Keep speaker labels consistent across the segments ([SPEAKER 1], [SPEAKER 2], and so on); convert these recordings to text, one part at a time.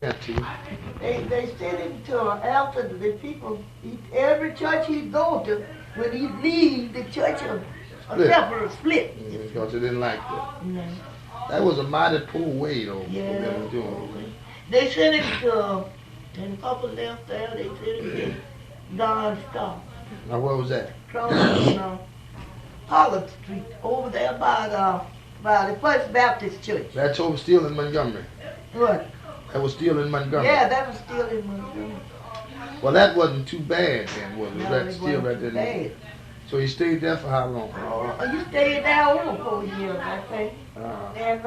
[SPEAKER 1] They sent him to after the people, every church he'd go to, when he'd leave the church, a separate split.
[SPEAKER 2] Because they didn't like that.
[SPEAKER 1] No.
[SPEAKER 2] That was a mighty poor way, though.
[SPEAKER 1] Yeah.
[SPEAKER 2] Doing.
[SPEAKER 1] They sent him to, and Papa left there, they sent him to Don Star.
[SPEAKER 2] Now, where was that?
[SPEAKER 1] On Pollard Street, over there by the First Baptist Church.
[SPEAKER 2] That's over still in Montgomery.
[SPEAKER 1] What?
[SPEAKER 2] That was still in Montgomery.
[SPEAKER 1] Yeah, that was still in Montgomery.
[SPEAKER 2] Well, that wasn't too bad then, was it?
[SPEAKER 1] No,
[SPEAKER 2] That
[SPEAKER 1] it
[SPEAKER 2] still
[SPEAKER 1] wasn't
[SPEAKER 2] right
[SPEAKER 1] too
[SPEAKER 2] there.
[SPEAKER 1] bad.
[SPEAKER 2] So he stayed there for how long?
[SPEAKER 1] You stayed there over 4 years, I think. And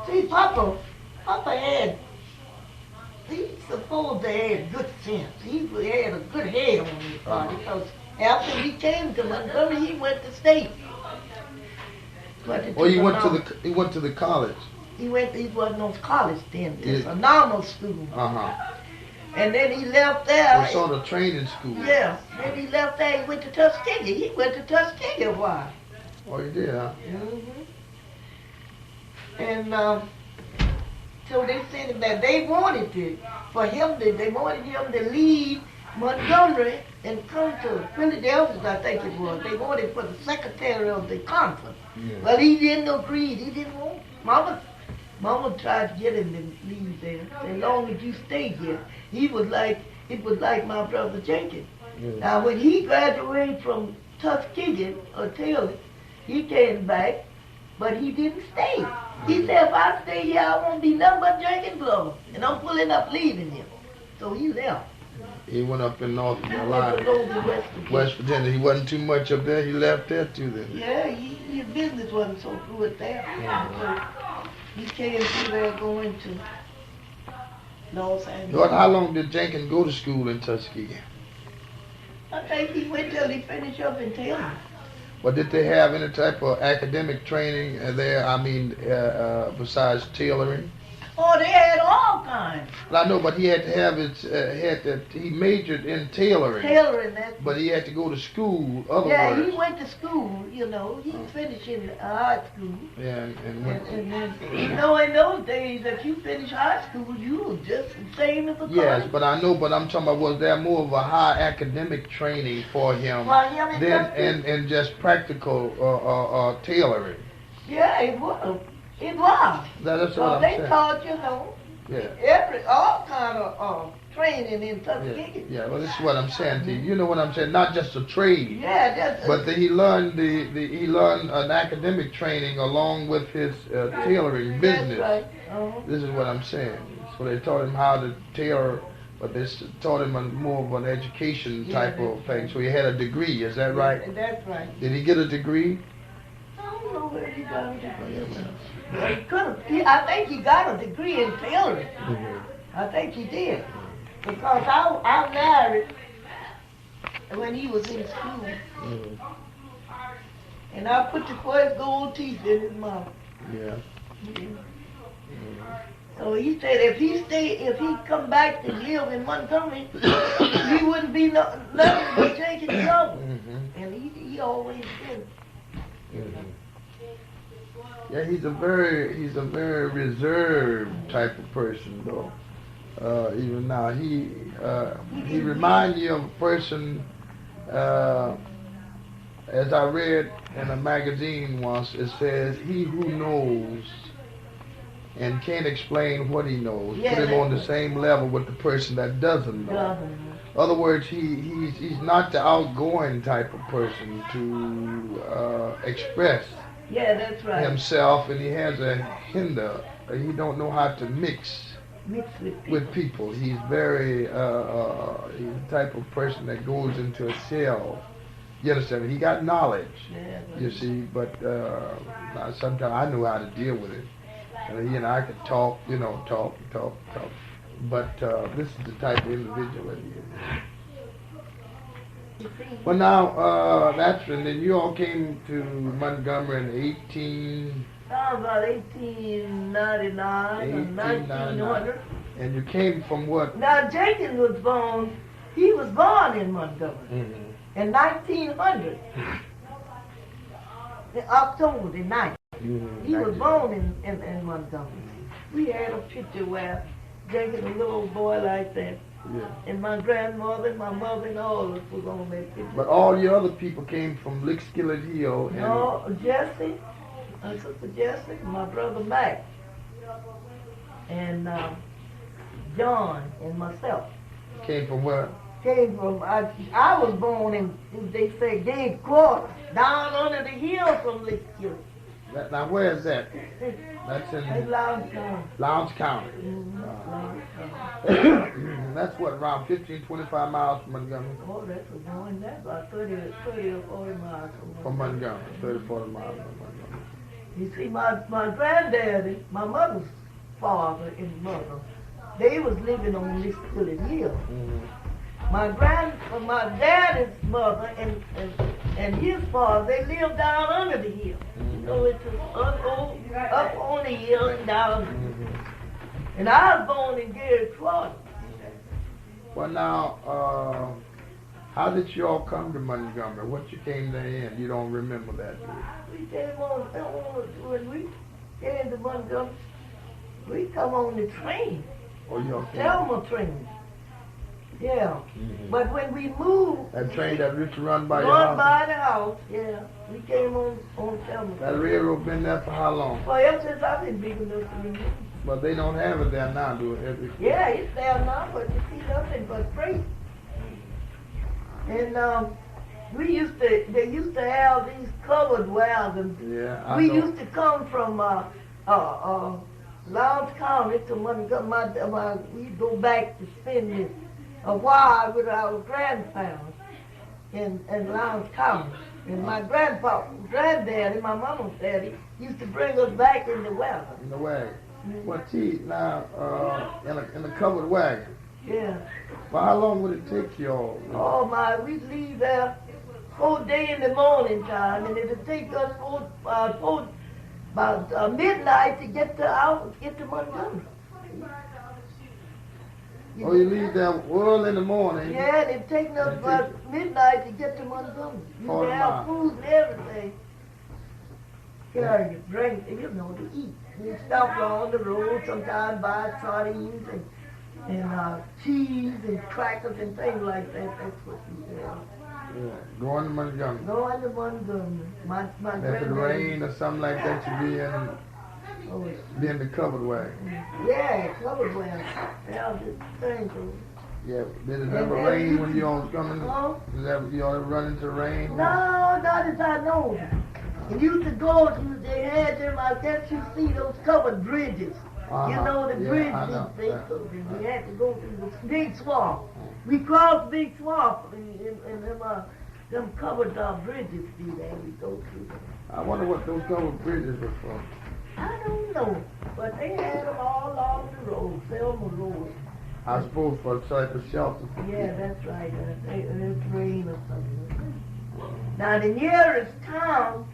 [SPEAKER 1] see, Papa had, he supposed to have good sense. He had a good head on his body because after he came to Montgomery, he went to state.
[SPEAKER 2] Oh, he went to the college.
[SPEAKER 1] He wasn't on college then. It's a normal school. And then he left there.
[SPEAKER 2] It's sort of training school.
[SPEAKER 1] Yeah. Then he left there. He went to Tuskegee. He went to Tuskegee a while.
[SPEAKER 2] Oh, he did, huh?
[SPEAKER 1] And so they said that they wanted him to leave Montgomery and come to Philadelphia, I think it was. They wanted for the secretary of the conference. Yeah. Well, he didn't agree. He didn't want. Mama tried to get him to leave there. As long as you stay here. It was like my brother Jenkins. Yeah. Now, when he graduated from Tuskegee or Taylor, he came back, but he didn't stay. He said, if I stay here, I won't be nothing but drinking blood. And I'm pulling up leaving him. So he left.
[SPEAKER 2] He went up in North Carolina, West Virginia. He wasn't too much up there. He left there too then.
[SPEAKER 1] Yeah, his business wasn't so good there. So he came through there going to Los Angeles.
[SPEAKER 2] How long did Jenkins go to school in Tuskegee?
[SPEAKER 1] I think he went till he finished up in Taylor.
[SPEAKER 2] But did they have any type of academic training there? I mean, besides tailoring?
[SPEAKER 1] Oh, they had all kinds.
[SPEAKER 2] Well, I know, but he had to have he majored in tailoring.
[SPEAKER 1] Tailoring, that's.
[SPEAKER 2] But he had to go to school, other
[SPEAKER 1] words. He went to school, he finished in high school.
[SPEAKER 2] Yeah, and went.
[SPEAKER 1] And then, in those days, if you finish high school, you were just the same as a college.
[SPEAKER 2] Yes, but I know, but I'm talking about, was there more of a high academic training for him than just practical tailoring?
[SPEAKER 1] Yeah, it was. It was.
[SPEAKER 2] That's what I'm saying.
[SPEAKER 1] They taught, all kind of training in Tuskegee.
[SPEAKER 2] Yeah, well, this is what I'm saying to you. You know what I'm saying? Not just a trade.
[SPEAKER 1] Yeah,
[SPEAKER 2] but he learned he learned an academic training along with his tailoring business.
[SPEAKER 1] That's right.
[SPEAKER 2] This is what I'm saying. So they taught him how to tailor, but they taught him more of an education type of thing. So he had a degree. Is that right?
[SPEAKER 1] That's right.
[SPEAKER 2] Did he get a degree?
[SPEAKER 1] I don't know where he got a degree. I think he got a degree in tailoring. I think he did. Because I married when he was in school. And I put the first gold teeth in his mouth.
[SPEAKER 2] Yeah.
[SPEAKER 1] So he said if he come back to live in Montgomery, he wouldn't be nothing but taking trouble. And he always did.
[SPEAKER 2] Yeah, he's a very reserved type of person, though. Even now, he reminds you of a person. As I read in a magazine once, it says, "He who knows and can't explain what he knows, put him on the same level with the person that doesn't know." In other words, he's not the outgoing type of person to express.
[SPEAKER 1] Yeah, that's right.
[SPEAKER 2] Himself, and he has a hinder. He don't know how to mix with people. He's very he's the type of person that goes into a shell. You understand? He got knowledge, you see, but sometimes I know how to deal with it. And I could talk, talk. But this is the type of individual that he is. Well, now, and then you all came to Montgomery in
[SPEAKER 1] about 1899 or 1900.
[SPEAKER 2] And you came from what?
[SPEAKER 1] Now, Jenkins was born in Montgomery in 1900. In October the 9th. He was born in Montgomery. We had a picture where drinking a little boy like that.
[SPEAKER 2] Yeah.
[SPEAKER 1] And my grandmother, and my mother, and all of us was on that picture.
[SPEAKER 2] But all your other people came from Lick Skillet Hill. And
[SPEAKER 1] No, Jessie, my sister Jessie, my brother Mack, and John and myself.
[SPEAKER 2] Came from where?
[SPEAKER 1] Came from, I was born in, they say, Gay Quarter, down under the hill from Lick Skillet.
[SPEAKER 2] Now, where is that? That's in
[SPEAKER 1] Lowndes County.
[SPEAKER 2] Lowndes County. That's what, around 15, 25 miles from Montgomery?
[SPEAKER 1] Oh, that's going that about 30 or 40 miles
[SPEAKER 2] From Montgomery, 30, 40 miles from Montgomery.
[SPEAKER 1] You see, my granddaddy, my mother's father and mother, they was living on this Skillet Hill. My daddy's mother and his father, they lived down under the hill. So it's up on the hill and down. And I was born in Gary Quarter.
[SPEAKER 2] Well, now, how did you all come to Montgomery? What you came there in? You don't remember that, do you?
[SPEAKER 1] We came when we came to Montgomery, we come on the train.
[SPEAKER 2] Oh, you all came?
[SPEAKER 1] Selma train. Yeah. But when we moved...
[SPEAKER 2] That train that used to run by your house?
[SPEAKER 1] Run by the house, yeah. We came on Selma.
[SPEAKER 2] That railroad been there for how long?
[SPEAKER 1] Well, ever since I've been big enough to remember.
[SPEAKER 2] But they don't have it there now, do it?
[SPEAKER 1] Yeah, it's there now, but you see nothing but freight. And they used to have these covered wagons.
[SPEAKER 2] Yeah,
[SPEAKER 1] We used to come from Lowndes County to Montgomery. We go back to spend a while with our grandparents in Lowndes County. And my granddaddy, my mama's daddy, used to bring us back in the wagon.
[SPEAKER 2] In the wagon. Well, gee, now, in a covered wagon.
[SPEAKER 1] Yeah.
[SPEAKER 2] Well, how long would it take you all?
[SPEAKER 1] Oh, we'd leave there 4 days in the morning time, and it'd take us about midnight to get to Montgomery.
[SPEAKER 2] Oh, you leave there early in the morning?
[SPEAKER 1] Yeah, and it'd take us about midnight to get to Montgomery. You could have food and everything. Carry drink, to eat. We stop along the road, sometimes buy sardines and cheese and crackers and things like that. That's what we did.
[SPEAKER 2] Yeah, going to Montgomery.
[SPEAKER 1] Going to Montgomery. My
[SPEAKER 2] If it rain or something like that, you be in the covered wagon.
[SPEAKER 1] Yeah, covered wagon. Yeah, just things.
[SPEAKER 2] Yeah, did it ever rain when you all was coming? Did you all run into rain?
[SPEAKER 1] No, not as I know. It used to go, they had them, I guess you see those covered bridges. You know the bridges, we had to go through the big swamp. We crossed big swamp and them covered bridges there, we go through them.
[SPEAKER 2] I wonder what those covered bridges were for.
[SPEAKER 1] I don't know, but they had them all along the road, Selma Road.
[SPEAKER 2] I suppose for a type of shelter.
[SPEAKER 1] Yeah, that's right, it's rain or something. Now the nearest town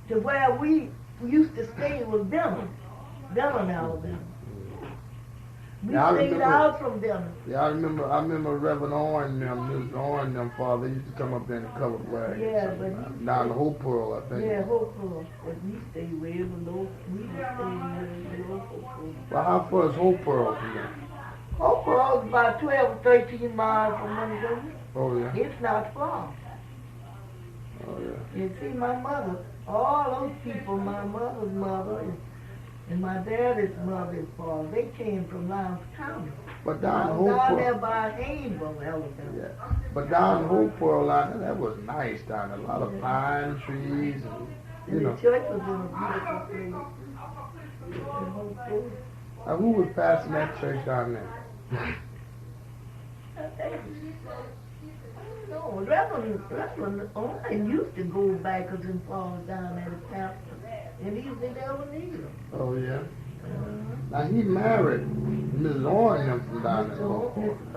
[SPEAKER 1] to where we used to stay was Denham, Alabama. We stayed out from Denham.
[SPEAKER 2] Yeah, I remember Reverend Owen them father, they used to come up there in the covered wagon.
[SPEAKER 1] Yeah, but
[SPEAKER 2] down the Hope Pearl, I think.
[SPEAKER 1] Yeah, Hope Pearl. But we stayed way below. We stayed below Hope Pearl.
[SPEAKER 2] Well, how far is Hope Pearl from there?
[SPEAKER 1] Hope Pearl is about 12 or 13 miles from Montgomery.
[SPEAKER 2] Oh yeah.
[SPEAKER 1] It's not far.
[SPEAKER 2] Oh yeah.
[SPEAKER 1] You see, my mother, all those people, my mother's mother and my daddy's mother's father, they came from Lowndes County.
[SPEAKER 2] But down
[SPEAKER 1] there by Hayneville, Alabama.
[SPEAKER 2] Yeah. But down the Hope Pearl line, that was nice down there. A lot of pine trees and
[SPEAKER 1] the church was in a beautiful place.
[SPEAKER 2] Now, who was passing that church down there?
[SPEAKER 1] No, Reverend Owen used to go backwards and forwards down at the pastor. And he never needed him.
[SPEAKER 2] Oh, yeah? Now, he married Mrs. Owen from down there.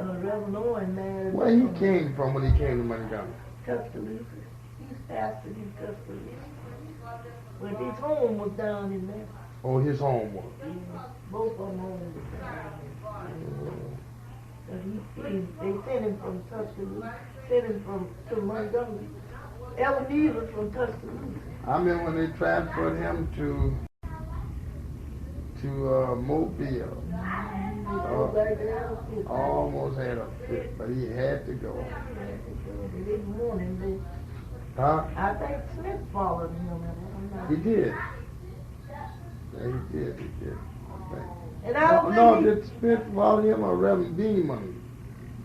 [SPEAKER 1] Reverend Owen married...
[SPEAKER 2] Where he came from when he came to Montgomery?
[SPEAKER 1] Tuskegee. He's pastored in Tuskegee. But his home was down in there.
[SPEAKER 2] Oh, his home was?
[SPEAKER 1] Yeah, both of them homes was down there. But they sent him from Tuskegee, sent him to Montgomery. Ebenezer from Tuskegee.
[SPEAKER 2] I remember when they transferred him to Mobile.
[SPEAKER 1] go back to Adam Smith.
[SPEAKER 2] Almost had a fit, but he had to go.
[SPEAKER 1] They didn't want him.
[SPEAKER 2] Huh?
[SPEAKER 1] I think Smith followed him.
[SPEAKER 2] He did. Yeah, he did. I think.
[SPEAKER 1] And I don't
[SPEAKER 2] No,
[SPEAKER 1] think
[SPEAKER 2] did Smith follow him or Reverend Beeman?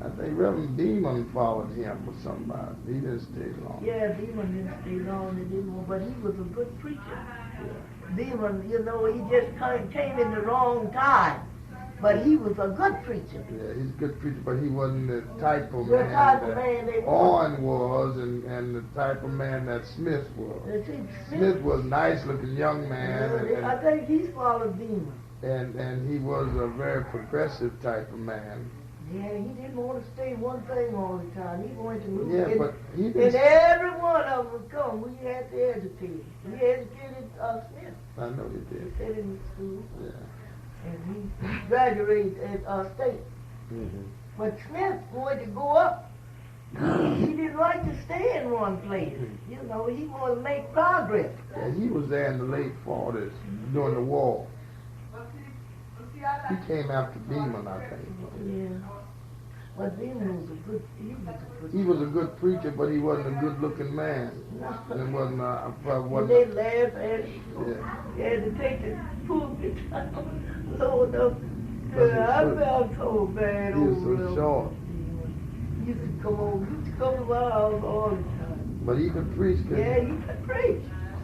[SPEAKER 2] I think Reverend Beeman followed him or somebody. He didn't stay long.
[SPEAKER 1] Yeah, Beeman didn't stay long, but he was a good preacher.
[SPEAKER 2] Yeah.
[SPEAKER 1] Beeman, he just came in the wrong time. But he was a good preacher.
[SPEAKER 2] Yeah, he's a good preacher, but he wasn't the type of
[SPEAKER 1] The
[SPEAKER 2] man
[SPEAKER 1] type
[SPEAKER 2] that
[SPEAKER 1] of man they
[SPEAKER 2] Owen was and the type of man that Smith was. Smith was a nice looking young man.
[SPEAKER 1] I think he's followed Beeman.
[SPEAKER 2] And he was a very progressive type of man.
[SPEAKER 1] Yeah, he didn't want to stay one thing all the time. He wanted to move.
[SPEAKER 2] Yeah, but he didn't.
[SPEAKER 1] And every one of them would come. We had to educate him. We educated Smith.
[SPEAKER 2] I know he did.
[SPEAKER 1] He stayed in school.
[SPEAKER 2] Yeah.
[SPEAKER 1] And he graduated at state.
[SPEAKER 2] Mm-hmm.
[SPEAKER 1] But Smith wanted to go up. He didn't like to stay in one place. He wanted to make progress.
[SPEAKER 2] Yeah, he was there in the late 40s during the war. He came after Beeman, I think.
[SPEAKER 1] Yeah. But Beeman was a good,
[SPEAKER 2] he was a good preacher, but he wasn't a good-looking man. And wasn't,
[SPEAKER 1] and they laughed at him.
[SPEAKER 2] Yeah.
[SPEAKER 1] They had to take the pulpit down low enough. I felt so bad.
[SPEAKER 2] He was so short.
[SPEAKER 1] He used to come to my house all the time.
[SPEAKER 2] But he could preach,
[SPEAKER 1] yeah, he could preach.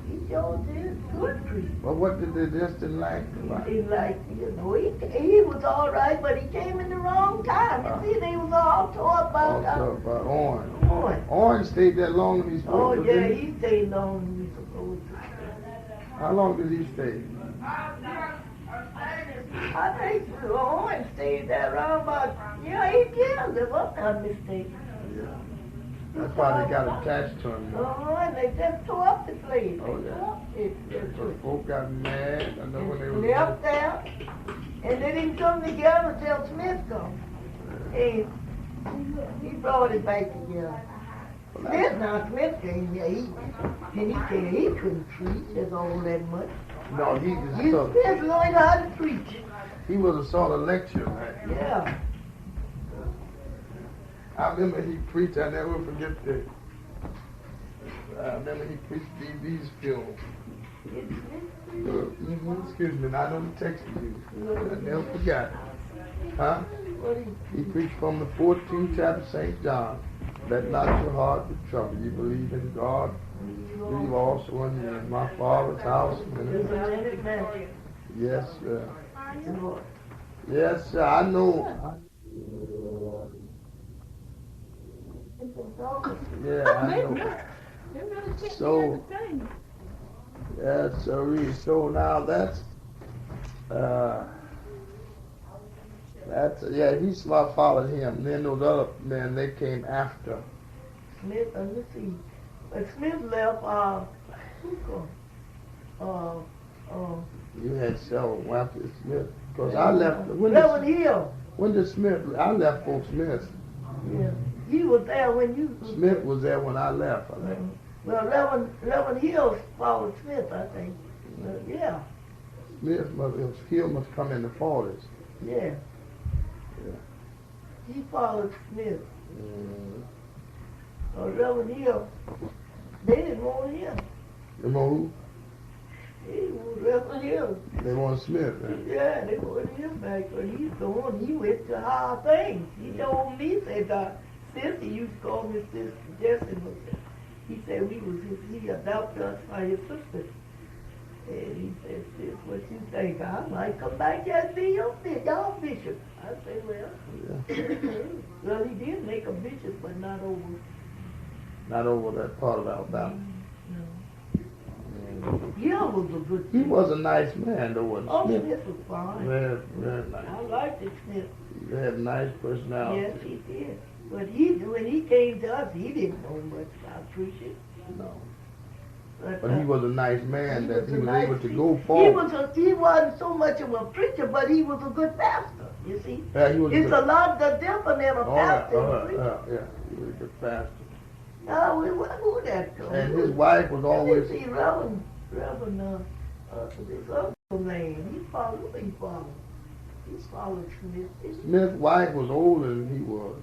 [SPEAKER 1] He sure did. Good preach.
[SPEAKER 2] But what did they just didn't like?
[SPEAKER 1] He didn't like, he was all right, but he came in the wrong time. You see, they was all taught about
[SPEAKER 2] Owen. Owen stayed that long as he's supposed to.
[SPEAKER 1] Oh, yeah, he stayed long as he's supposed to.
[SPEAKER 2] How long did he stay?
[SPEAKER 1] I think Owen stayed there around about 8 years, if I'm not mistaken.
[SPEAKER 2] Yeah. That's why they got attached to him.
[SPEAKER 1] And they just tore up the place.
[SPEAKER 2] Oh, yeah. So folk got mad. I know when they were
[SPEAKER 1] left there, and they didn't come together until Smith come. Hey, he brought it back together. Smith came here. He couldn't preach as all that much.
[SPEAKER 2] No, he
[SPEAKER 1] just learned how to preach.
[SPEAKER 2] He was a sort of lecturer, man.
[SPEAKER 1] Yeah.
[SPEAKER 2] I remember he preached. I never forget that. I remember he preached DB's funeral. Excuse me, I don't text you. I never forgot. Huh? He preached from the 14th chapter of St. John. Let not your heart be troubled. You believe in God. Believe also in me. In my Father's house. Yes, sir. Yes, sir. I know. Yeah, I know. So, yeah, so now that's he's followed him. Then those other men, they came after.
[SPEAKER 1] Smith, let's see. But Smith left,
[SPEAKER 2] you had several after Smith. Because I left, when did Smith, I left for Smith.
[SPEAKER 1] Yeah. He was there when you...
[SPEAKER 2] Smith was there when I left, I think.
[SPEAKER 1] Well, Reverend Hill followed Smith, I think. Yeah.
[SPEAKER 2] Hill must come in the 40s.
[SPEAKER 1] Yeah. He followed Smith. Reverend Hill, they didn't want him.
[SPEAKER 2] They want who?
[SPEAKER 1] He was Reverend Hill.
[SPEAKER 2] They want Smith, man.
[SPEAKER 1] Yeah, they wanted him back, but he's the one, he went to higher things. He told me, he said, Sister used to call me Sister Jessie. He said he adopted us by his sister. And he said, Sis, what you think? I might come back and be your bishop. I said, well, well, he did make a bishop, but not over.
[SPEAKER 2] Not over that part of Alabama.
[SPEAKER 1] No. Hill was a good
[SPEAKER 2] He was a nice man, though, wasn't
[SPEAKER 1] Smith? Smith was fine.
[SPEAKER 2] Very nice.
[SPEAKER 1] I liked it, Smith.
[SPEAKER 2] He had a nice personality.
[SPEAKER 1] Yes, he did. But when he came to us, he didn't know much about preaching.
[SPEAKER 2] No. But he was a nice man that he was able to go
[SPEAKER 1] forward. He wasn't so much of a preacher, but he was a good pastor, you see.
[SPEAKER 2] Yeah, it's
[SPEAKER 1] a lot different than a pastor.
[SPEAKER 2] Yeah, he was a good pastor.
[SPEAKER 1] No, we wouldn't do that to him.
[SPEAKER 2] And his wife was always...
[SPEAKER 1] See, Reverend, this other man, he followed. He swallowed Smith.
[SPEAKER 2] Smith's wife was older than he was.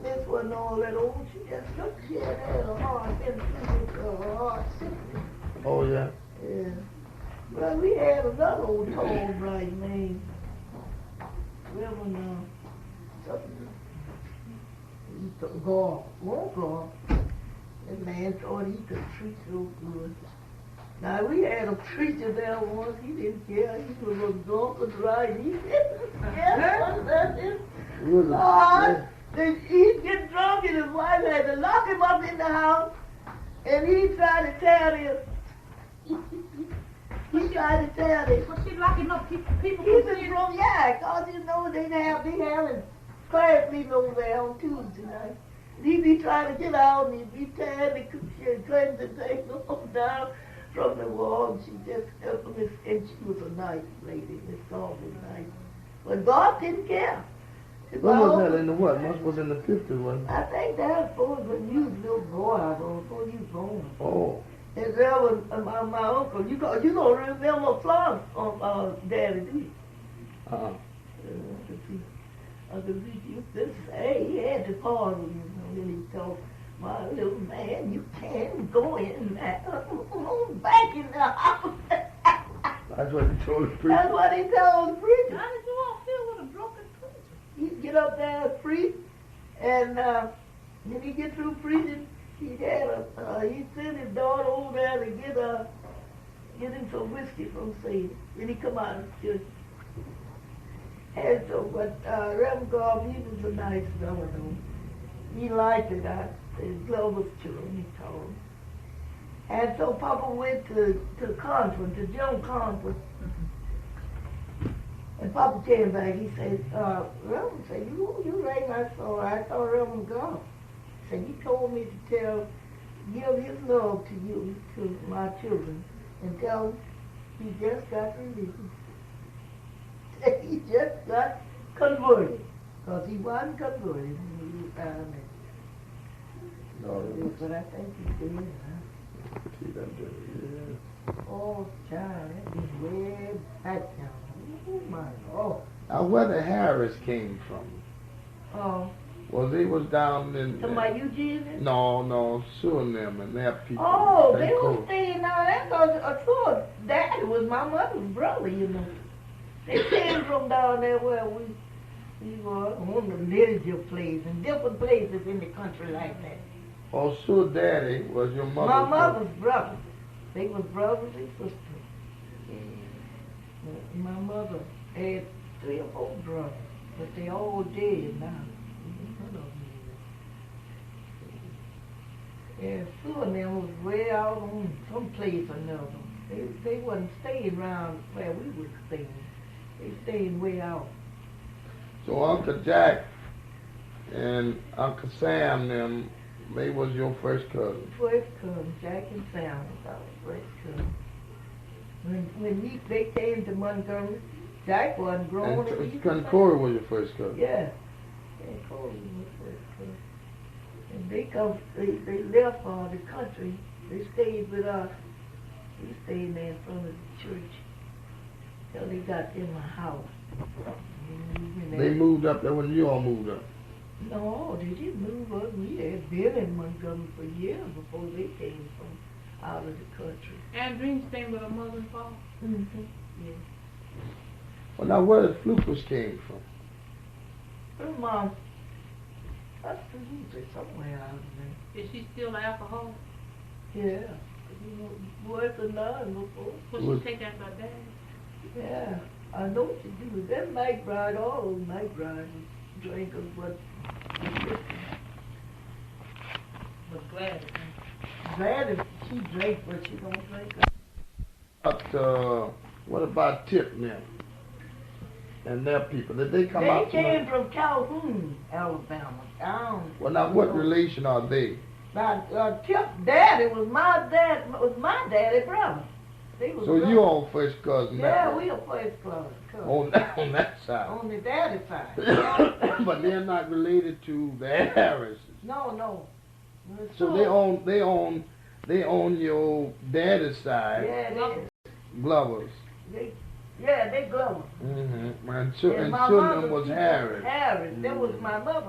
[SPEAKER 1] Miss wasn't all that old. She just looked, she had a heart sickness.
[SPEAKER 2] Oh, yeah?
[SPEAKER 1] Yeah. Well, we had another old tall, bright man. Reverend, something. He took Gore. That man thought he could preach so good. Now, we had a preacher there once. He didn't care. He was a drunkard, right? He didn't care. That's it. He'd get drunk and his wife had to lock him up in the house, and he tried to tell him. He tried to tell him.
[SPEAKER 3] Well, she locking up people.
[SPEAKER 1] He's been from, yeah, because you know they having prayer meeting over there on Tuesday night. And he'd be trying to get out, and he'd be tired, and trying to take them down from the wall, and she just helped him, and she was a nice lady, Miss God was nice. But God didn't care.
[SPEAKER 2] When was that in the what? Must was in the 50s, wasn't it?
[SPEAKER 1] I think that was when you was a little boy, before you was born.
[SPEAKER 2] Oh.
[SPEAKER 1] And there was my uncle. You don't remember Florence, Daddy, do you? Uncle Zeke used to say he had to pause when he told my little man, you can't go in there. Back in the house.
[SPEAKER 2] That's what he told the preacher.
[SPEAKER 1] That's what he told the preacher.
[SPEAKER 3] How did you all feel with a drunken preacher?
[SPEAKER 1] He'd get up there and preach, and when he get through preaching, he'd send his daughter over there to get him some whiskey from Satan. Then he come out of church. And so, but Reverend Garb, he was a nice fellow, though. He liked it. His love was true, he told him. And so Papa went to conference, to Joan conference. And Papa came back, he said, Reverend said, you rang I saw Reverend God. He said, he told me to give his love to you, to my children, and tell them he just got released. He just got converted, because he wasn't converted when he was down there. No, but I think he did, huh?
[SPEAKER 2] See that did, yeah.
[SPEAKER 1] Oh, child, that is way back down. Oh, my God.
[SPEAKER 2] Now, where the Harris came from?
[SPEAKER 1] Oh.
[SPEAKER 2] Well, they was down in...
[SPEAKER 1] Somebody Eugene?
[SPEAKER 2] No, Suriname and their people.
[SPEAKER 1] Oh, they were staying down there because Daddy was my mother's brother, you know. They came from down there where we were on the Little place and different places in the country like that.
[SPEAKER 2] Oh, so Daddy was your mother's
[SPEAKER 1] My mother's brother. They was brothers and sisters. My mother had 3 or 4 brothers, but they all dead now. And two of them was way out on some place or another. They wasn't staying around where we were staying. They stayed way out.
[SPEAKER 2] So Uncle Jack and Uncle Sam, them, they was your first cousin.
[SPEAKER 1] First cousin, Jack and Sam was our first cousin. When they came to Montgomery, Jack wasn't grown.
[SPEAKER 2] And Corey was your first cousin.
[SPEAKER 1] Yeah, and Corey was my first cousin. And they left the country. They stayed with us. We stayed there in front of the church till they got in my house.
[SPEAKER 2] They moved up there when you all moved up?
[SPEAKER 1] No, they didn't move up. We had been in Montgomery for years before they came from out of the country.
[SPEAKER 3] Adrean stayed with her mother and father?
[SPEAKER 1] Mm-hmm. Yeah.
[SPEAKER 2] Well, now where the Flukers came from?
[SPEAKER 1] Her mom, that's somewhere out there.
[SPEAKER 3] Is she still an alcoholic?
[SPEAKER 1] Yeah. You know, worse than none before.
[SPEAKER 3] Will she take after her dad?
[SPEAKER 1] Yeah. I know what you do. That McBride, all those McBrides drinkers, but Gladys, she drank, but she don't drink.
[SPEAKER 2] What about Tip now? And their people, did they come out?
[SPEAKER 1] They came from Calhoun, Alabama.
[SPEAKER 2] Well, now what relation are they?
[SPEAKER 1] Now, Tip's daddy was my daddy brother. They was
[SPEAKER 2] so you all first cousin?
[SPEAKER 1] Yeah, we are first cousin.
[SPEAKER 2] On that side.
[SPEAKER 1] On the daddy side.
[SPEAKER 2] But they're not related to the Harrises.
[SPEAKER 1] No.
[SPEAKER 2] So they own your daddy's side.
[SPEAKER 1] Yeah,
[SPEAKER 2] Glovers.
[SPEAKER 1] Yeah, they Glover.
[SPEAKER 2] Mm-hmm. And
[SPEAKER 1] my
[SPEAKER 2] children
[SPEAKER 1] mother's
[SPEAKER 2] was
[SPEAKER 1] people,
[SPEAKER 2] Harris.
[SPEAKER 1] Harris. That was my mother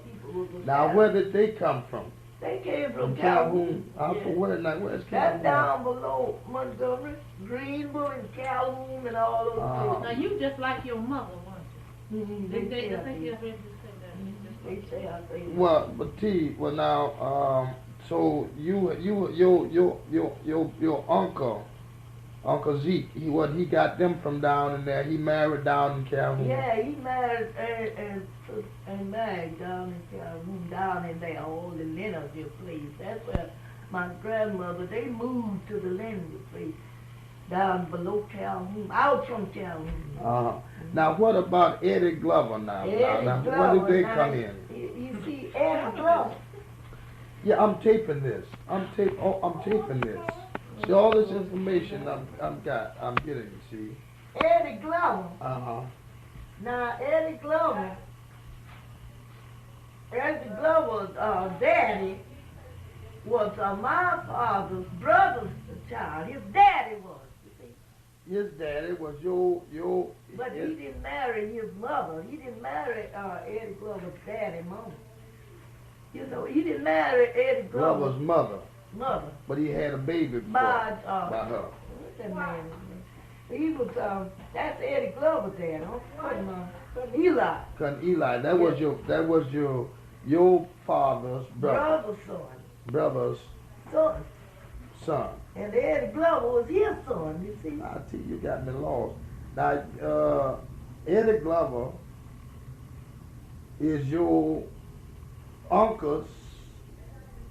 [SPEAKER 1] people was
[SPEAKER 2] Now,
[SPEAKER 1] Harris.
[SPEAKER 2] where did they come from?
[SPEAKER 1] They came from
[SPEAKER 2] Calhoun.
[SPEAKER 1] Calhoun.
[SPEAKER 2] From where? Like, where's
[SPEAKER 1] That's
[SPEAKER 2] Calhoun?
[SPEAKER 1] down below Montgomery, Greenville, and Calhoun, and all those places.
[SPEAKER 3] Now you just like your mother, weren't you?
[SPEAKER 1] Mhm,
[SPEAKER 3] I think
[SPEAKER 1] say
[SPEAKER 3] you
[SPEAKER 1] I
[SPEAKER 3] heard
[SPEAKER 1] say.
[SPEAKER 3] you say that. You just
[SPEAKER 1] They
[SPEAKER 3] like
[SPEAKER 1] say I say.
[SPEAKER 2] Well, but well now, so your Uncle Zeke, he got them from down in there. He married down in Calhoun.
[SPEAKER 1] Yeah, he married and married down in Calhoun, down in there, all the Leonardville place. That's where my grandmother, they moved to the Leonardville place, down below Calhoun, out from Calhoun.
[SPEAKER 2] Now, what about Eddie Glover now? Now, when did they come in?
[SPEAKER 1] You see, Eddie Glover.
[SPEAKER 2] Yeah, I'm taping this. I'm taping this. See, all this information I'm getting, see.
[SPEAKER 1] Eddie Glover. Now, Eddie Glover's daddy was my father's brother's child. His daddy was, you see.
[SPEAKER 2] His daddy was your.
[SPEAKER 1] But he didn't marry his mother. He didn't marry Eddie Glover's daddy, mama. You know, he didn't marry Eddie
[SPEAKER 2] Glover's mother. But he had a baby by her.
[SPEAKER 1] What's that man's name? He was, that's Eddie Glover's dad, huh? Eli.
[SPEAKER 2] Cousin Eli. That was your father's brother. Brother's son.
[SPEAKER 1] And Eddie Glover was his son, you see.
[SPEAKER 2] I tell you, got me lost. Now, Eddie Glover is your uncle's.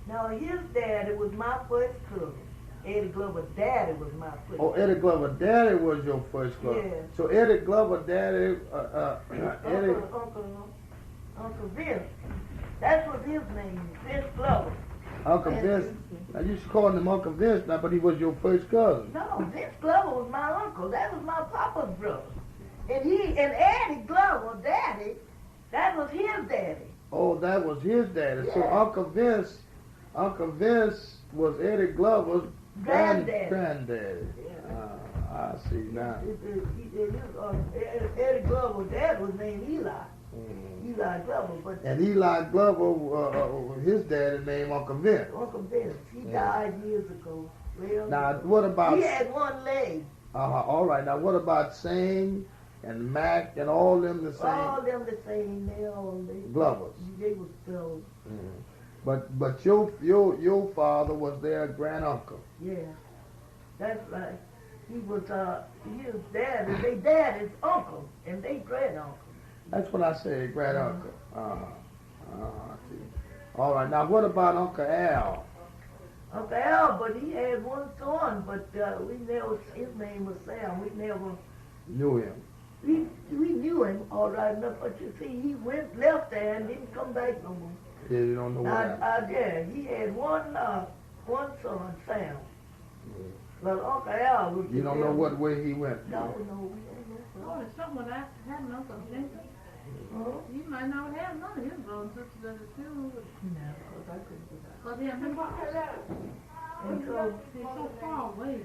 [SPEAKER 1] No, his daddy was my first cousin. Eddie Glover's daddy was my first cousin.
[SPEAKER 2] Oh, Eddie Glover's daddy was your first cousin.
[SPEAKER 1] Yeah.
[SPEAKER 2] So Eddie Glover's daddy,
[SPEAKER 1] Uncle Vince. That was his name, Vince Glover.
[SPEAKER 2] Uncle Vince. I used to call him Uncle Vince now, but he was your first cousin.
[SPEAKER 1] No, Vince Glover was my uncle. That was my papa's brother. And Eddie Glover, daddy, that was his daddy.
[SPEAKER 2] Oh, that was his daddy. Yeah. So Uncle Vince was Eddie Glover's granddaddy. Yeah. I see now.
[SPEAKER 1] Eddie Glover's dad was named Eli. Eli Glover.
[SPEAKER 2] And Eli Glover, his daddy named Uncle Vince.
[SPEAKER 1] Uncle Vince. He died years ago. Well,
[SPEAKER 2] now, what about...
[SPEAKER 1] He had one leg.
[SPEAKER 2] All right. Now, what about Singh and Mack and all them the same?
[SPEAKER 1] All them the same.
[SPEAKER 2] Glovers.
[SPEAKER 1] They was Glovers.
[SPEAKER 2] But your father was their granduncle.
[SPEAKER 1] Yeah, that's right. He was his dad, and they dad is uncle, and they granduncle.
[SPEAKER 2] That's what I say, granduncle. All right. Now, what about Uncle Al?
[SPEAKER 1] Uncle Al, but he had one son, but we never. His name was Sam. We never
[SPEAKER 2] knew him.
[SPEAKER 1] We knew him all right enough, but you see, he left there and didn't come back no more.
[SPEAKER 2] Yeah, you don't know what
[SPEAKER 1] yeah, he had one son, Sam. But Uncle Al was...
[SPEAKER 2] You don't know what way he went?
[SPEAKER 1] No, we don't know.
[SPEAKER 3] Oh, it's something I had an uncle Lindsey. You might not have none of his brothers and sisters as a few.
[SPEAKER 1] No, because I couldn't do that.
[SPEAKER 3] Because he's so far away.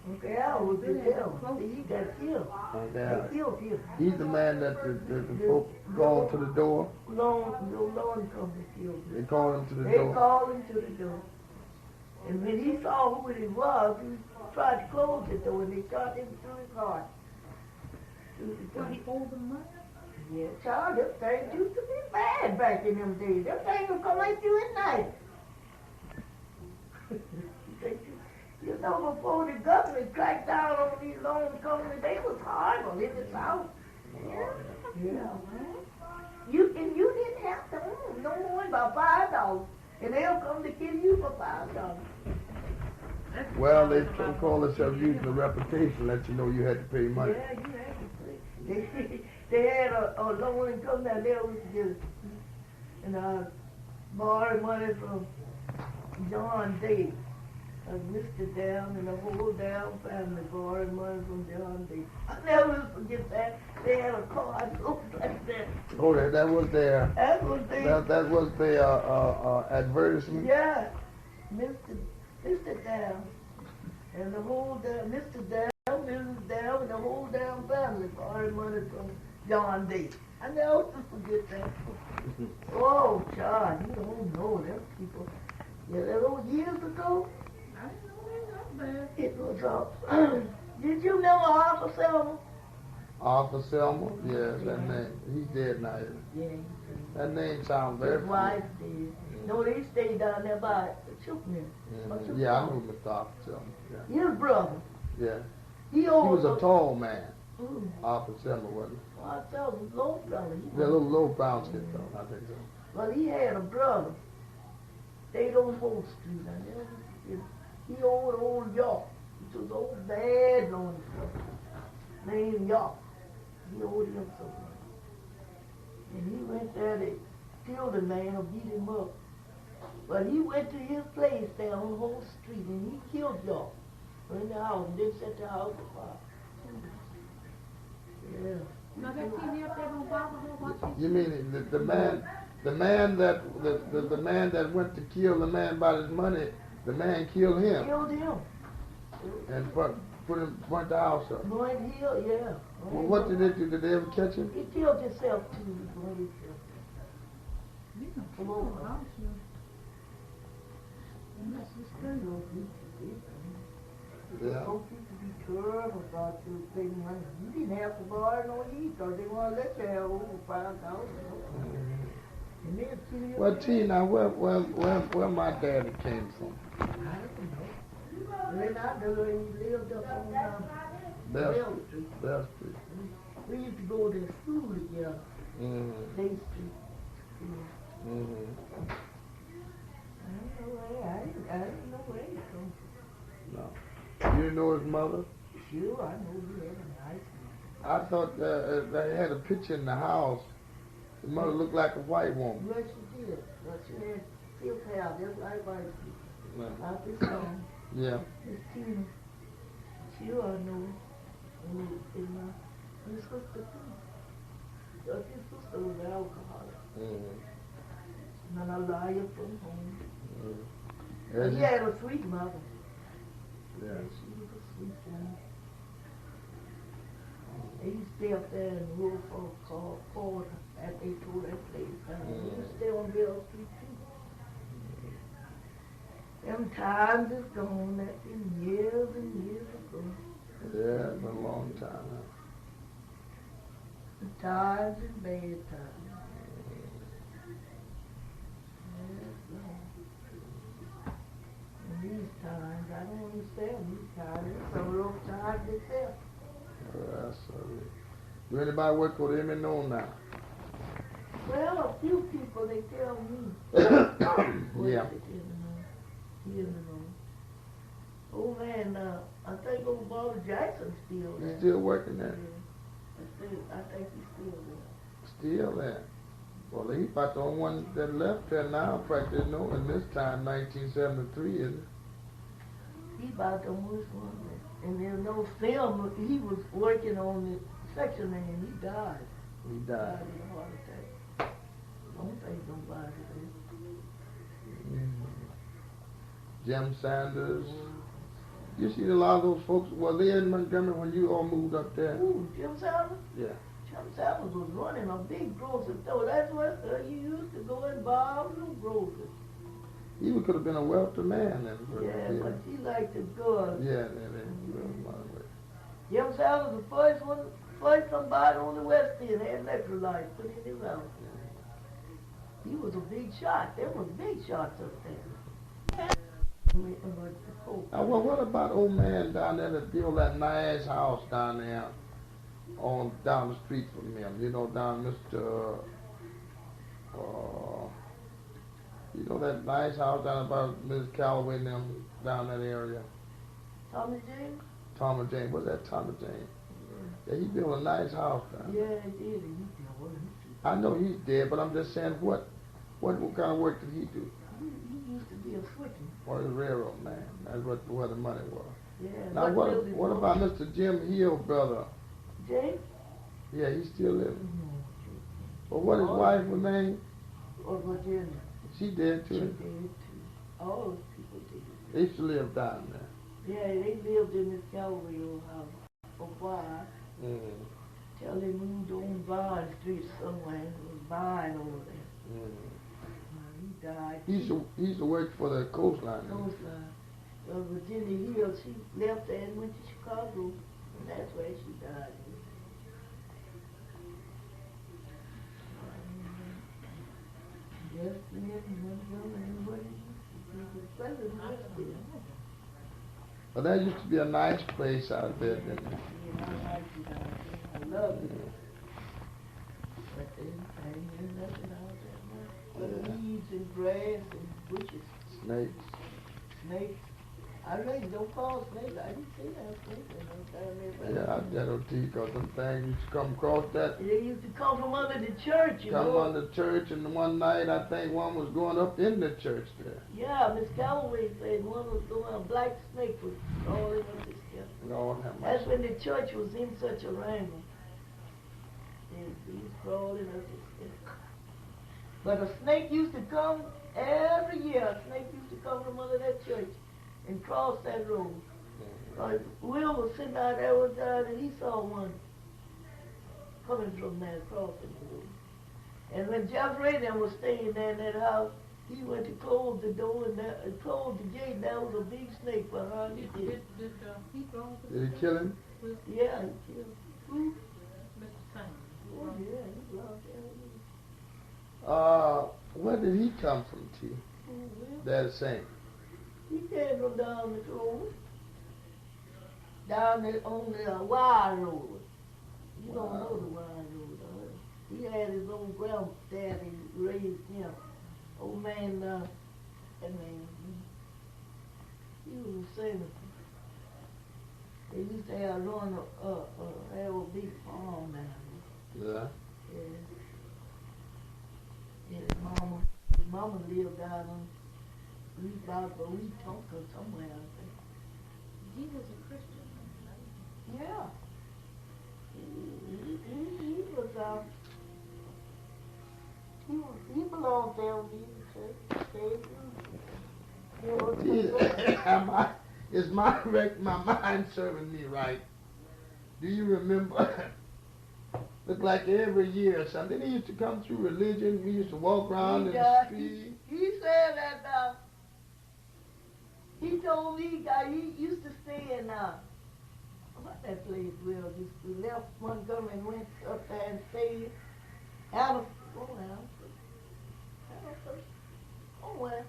[SPEAKER 1] Uncle Al was the devil. He got killed. They killed him.
[SPEAKER 2] He's the man that the folk called to the door?
[SPEAKER 1] Lowndes come to kill him.
[SPEAKER 2] They called him to the door?
[SPEAKER 1] They called him to the door. And when he saw who it was, he tried to close the door, and they shot him through his heart.
[SPEAKER 3] So he owed them money?
[SPEAKER 1] Yeah, child, them things used to be bad back in them days. Them things would come at you at night. You know, before the government cracked down on these loan companies, they was horrible in the South. Yeah. You didn't have to own no more than about $5, and they'll come to kill you for $5.
[SPEAKER 2] Well, they call themselves using the reputation, let you know you had to pay money.
[SPEAKER 1] Yeah, you had to pay. They had a loan company that they was just borrowed money from John Day. Mr. Down and the whole Down family borrowed money from John D. I never forget that. They had a card looked like that.
[SPEAKER 2] Oh, that was their...
[SPEAKER 1] That was their...
[SPEAKER 2] That was their advertisement?
[SPEAKER 1] Yeah. Mr. Down. And the whole Mr. Down, Mrs. was down and the whole damn family borrowed money from John D. I never forget that. Oh, John, you don't know them people. Yeah, that was years ago.
[SPEAKER 3] I didn't know they was bad.
[SPEAKER 1] It was did you remember Arthur Selma?
[SPEAKER 2] Arthur Selma? Yes, that name. He's dead now.
[SPEAKER 1] Yeah.
[SPEAKER 2] That name sounds very
[SPEAKER 1] His wife did. No, they stayed down there by the Chupman.
[SPEAKER 2] Yeah, I know Mr. Arthur Selma. Yeah.
[SPEAKER 1] His brother.
[SPEAKER 2] Yeah.
[SPEAKER 1] He
[SPEAKER 2] was a tall man.
[SPEAKER 1] Mm.
[SPEAKER 2] Arthur Selma wasn't
[SPEAKER 1] Well, I tell him, low fella.
[SPEAKER 2] he? A little low brown skin though, I think so.
[SPEAKER 1] Well, he had a brother. Stayed on Wall Street. I never forget. He owed old York. He was old bad on named York. He owed him something. And he went there to kill the man or beat him up. But he went to his place there on Whole Street and he killed York in the house and then set the house afire. Yeah.
[SPEAKER 3] Now that TV up there don't bother her watching.
[SPEAKER 2] You mean the man that went to kill the man about his money, the man killed him
[SPEAKER 1] Killed him.
[SPEAKER 2] and burnt the house up.
[SPEAKER 1] Lloyd Hill, yeah.
[SPEAKER 2] Well, what did they do? Did they ever catch him?
[SPEAKER 1] He killed himself too. Lloyd Hill.
[SPEAKER 3] You can
[SPEAKER 1] Come
[SPEAKER 3] pull
[SPEAKER 1] on.
[SPEAKER 3] her out, sure. And that's just good.
[SPEAKER 2] Yeah.
[SPEAKER 1] Some people be terrible about you taking money. You didn't have to borrow no heat because they want to let you have over 5,000. And then kill
[SPEAKER 2] Well, T, now where my daddy came from?
[SPEAKER 1] I don't know. When I knew he lived up on
[SPEAKER 2] Bell
[SPEAKER 1] Bell Street.
[SPEAKER 2] Bell Street.
[SPEAKER 1] We used to go to school together.
[SPEAKER 2] Mm-hmm.
[SPEAKER 1] Day Street.
[SPEAKER 2] Mm-hmm.
[SPEAKER 1] I don't know where. I didn't know where he come
[SPEAKER 2] No. You didn't know his mother?
[SPEAKER 1] from. Sure, I know he had a nice
[SPEAKER 2] I thought they had a picture in the house. His mother looked like a white woman.
[SPEAKER 1] Yes, she did. But she had silk hair, just like white people.
[SPEAKER 2] Yeah.
[SPEAKER 1] Not this song.
[SPEAKER 2] Yeah.
[SPEAKER 1] Miss Tina. Sure, I know. And his sister too. Because his sister was an alcoholic.
[SPEAKER 2] Mm-hmm.
[SPEAKER 1] And a liar from home.
[SPEAKER 2] Mm-hmm.
[SPEAKER 1] But he had a sweet mother.
[SPEAKER 2] Yeah.
[SPEAKER 1] She was a sweet woman. They used to stay up there in the road for called at they told that place. They used to stay on Bell Street too. Them times is gone. That's been years and years ago.
[SPEAKER 2] Yeah, it's been a long time.
[SPEAKER 1] The times and bad times. And these times, I don't understand these times. It's some rough times itself.
[SPEAKER 2] That's do anybody work with him and know now?
[SPEAKER 1] Well, a few people, they tell me.
[SPEAKER 2] Yeah.
[SPEAKER 1] He in the room. Old man, I think old Bobby Jackson's still there.
[SPEAKER 2] He's still working there.
[SPEAKER 1] Yeah. I think he's still there.
[SPEAKER 2] Still there. Well, he's about the only one that left there now, practically knowing this time, 1973, isn't it?
[SPEAKER 1] He about the only one there. And there's no film. He was working on the section and he died.
[SPEAKER 2] He died.
[SPEAKER 1] Of a heart attack. I don't think nobody did.
[SPEAKER 2] Jim Sanders. You see a lot of those folks, well, they in Montgomery when you all moved up there?
[SPEAKER 1] Ooh, Jim Sanders?
[SPEAKER 2] Yeah.
[SPEAKER 1] Jim Sanders was running a big grocery store. That's what you used to go and buy new groceries.
[SPEAKER 2] He could have been a wealthy man then.
[SPEAKER 1] Yeah, but he liked his guns.
[SPEAKER 2] Yeah.
[SPEAKER 1] Jim Sanders was the first somebody on the West End had electrolytes put in his house. He was a big shot. There was big shots up there.
[SPEAKER 2] Now, well, what about old man down there that built that nice house down there down the street from him? You know, down Mr. You know that nice house down about Ms. Calloway and them down that area?
[SPEAKER 1] Tommy James?
[SPEAKER 2] Tommy James. What's that Tommy James? Yeah, he built a nice house down there.
[SPEAKER 1] Yeah, he did.
[SPEAKER 2] I know he's dead, but I'm just saying, what kind of work did he do?
[SPEAKER 1] He used to be a switchman.
[SPEAKER 2] Or a railroad man. That's where the money was.
[SPEAKER 1] Yeah.
[SPEAKER 2] Now, what about Mr. Jim Hill, brother?
[SPEAKER 1] James?
[SPEAKER 2] Yeah, he's still living.
[SPEAKER 1] Mm-hmm.
[SPEAKER 2] But what his wife was named?
[SPEAKER 1] Or Virginia.
[SPEAKER 2] She did
[SPEAKER 1] She
[SPEAKER 2] too.
[SPEAKER 1] did too. All those people did.
[SPEAKER 2] They used to live down there.
[SPEAKER 1] Yeah, they lived in this Callaway old house. a while. Till they moved on Vine Street somewhere. It was Vine over there. He died.
[SPEAKER 2] He used to work for the coastline.
[SPEAKER 1] Coastline. Virginia Hill, she left there and went to Chicago. And that's where she died. Yes,
[SPEAKER 2] But that used to be a nice place out there, didn't it?
[SPEAKER 1] Yeah, I liked it out there. I love it. But there's nothing out there. But weeds and grass and bushes.
[SPEAKER 2] Snakes.
[SPEAKER 1] Snakes. I really don't call snakes. I didn't see that snake down there.
[SPEAKER 2] Yeah, I don't think because them things used to come across that.
[SPEAKER 1] They used to come from under the church, you know.
[SPEAKER 2] Come under the church, and one night I think one was going up in the church there.
[SPEAKER 1] Yeah, Miss Calloway said one was going, a black snake was crawling up this hill.
[SPEAKER 2] Lord have mercy.
[SPEAKER 1] That's when the church was in such a wrangle. And he was crawling up this hill. But a snake used to come every year. A snake used to come from under that church and cross that road. Will was sitting out there one time and he saw one coming from there crossing the road. And when Jeff Raynham was staying there in that house, he went to close the door and close the gate, and there was a big snake behind it.
[SPEAKER 3] Did he go?
[SPEAKER 2] Did he kill him?
[SPEAKER 1] Yeah, he killed him. Who?
[SPEAKER 3] Mr. Simon.
[SPEAKER 1] Oh, yeah, he loved that.
[SPEAKER 2] Where did he come from, T? That same.
[SPEAKER 1] He came from down the road. Down there on the Wild Road. You don't know the Wild Road, He had his own granddad and raised him. Old man, that man, he was a senator. They used to have have a big farm down there.
[SPEAKER 2] Yeah.
[SPEAKER 1] Yeah. His mama lived down on about a week or somewhere, I think.
[SPEAKER 3] He was a Christian.
[SPEAKER 1] Yeah. He belonged there with the
[SPEAKER 2] Is my mind serving me right? Do you remember? Looked like every year or something. He used to come through religion. We used to walk around in the street.
[SPEAKER 1] He said that he told me he used to stay in what that place was. We left Montgomery and went up there and stayed out well.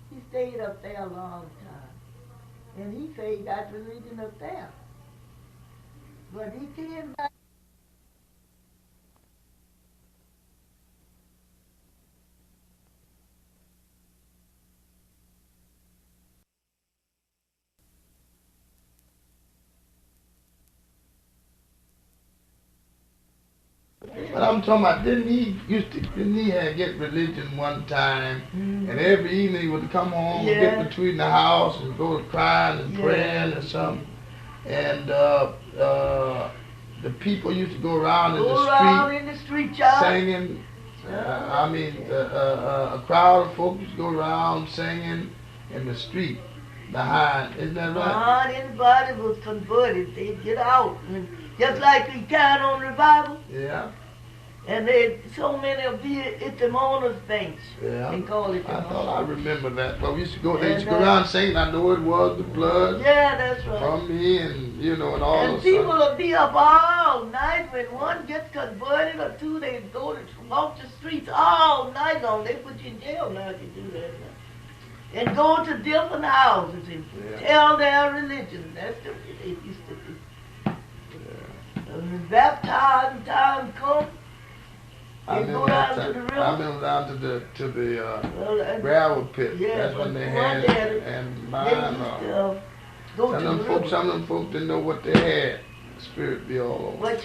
[SPEAKER 1] He stayed up there a long time. And he said he got religion up there. But he came back.
[SPEAKER 2] But I'm talking about, didn't he get religion one time, and every evening he would come home and get between the house and go to crying and praying or something, and the people used to go around in the street singing. A crowd of folks used to go around singing in the street behind. Isn't that right?
[SPEAKER 1] Anybody was converted, they'd get out. Just like we count on revival.
[SPEAKER 2] Yeah.
[SPEAKER 1] And there's so many of it's the mourners' bench.
[SPEAKER 2] Yeah.
[SPEAKER 1] They call it.
[SPEAKER 2] I thought I remember that. But we used to go. They used to go around singing. I know it was the blood.
[SPEAKER 1] Yeah, that's right.
[SPEAKER 2] From me, and and all.
[SPEAKER 1] And people will be up all night. When one gets converted or two, they go to walk the streets all night long. They put you in jail now if you do that. And go to different houses and tell their religion. That's the way they used to do. Baptized, time come.
[SPEAKER 2] I've been down to the gravel pit. That's when they had it. And some of them folks didn't know what they had. The spirit be all over.
[SPEAKER 1] But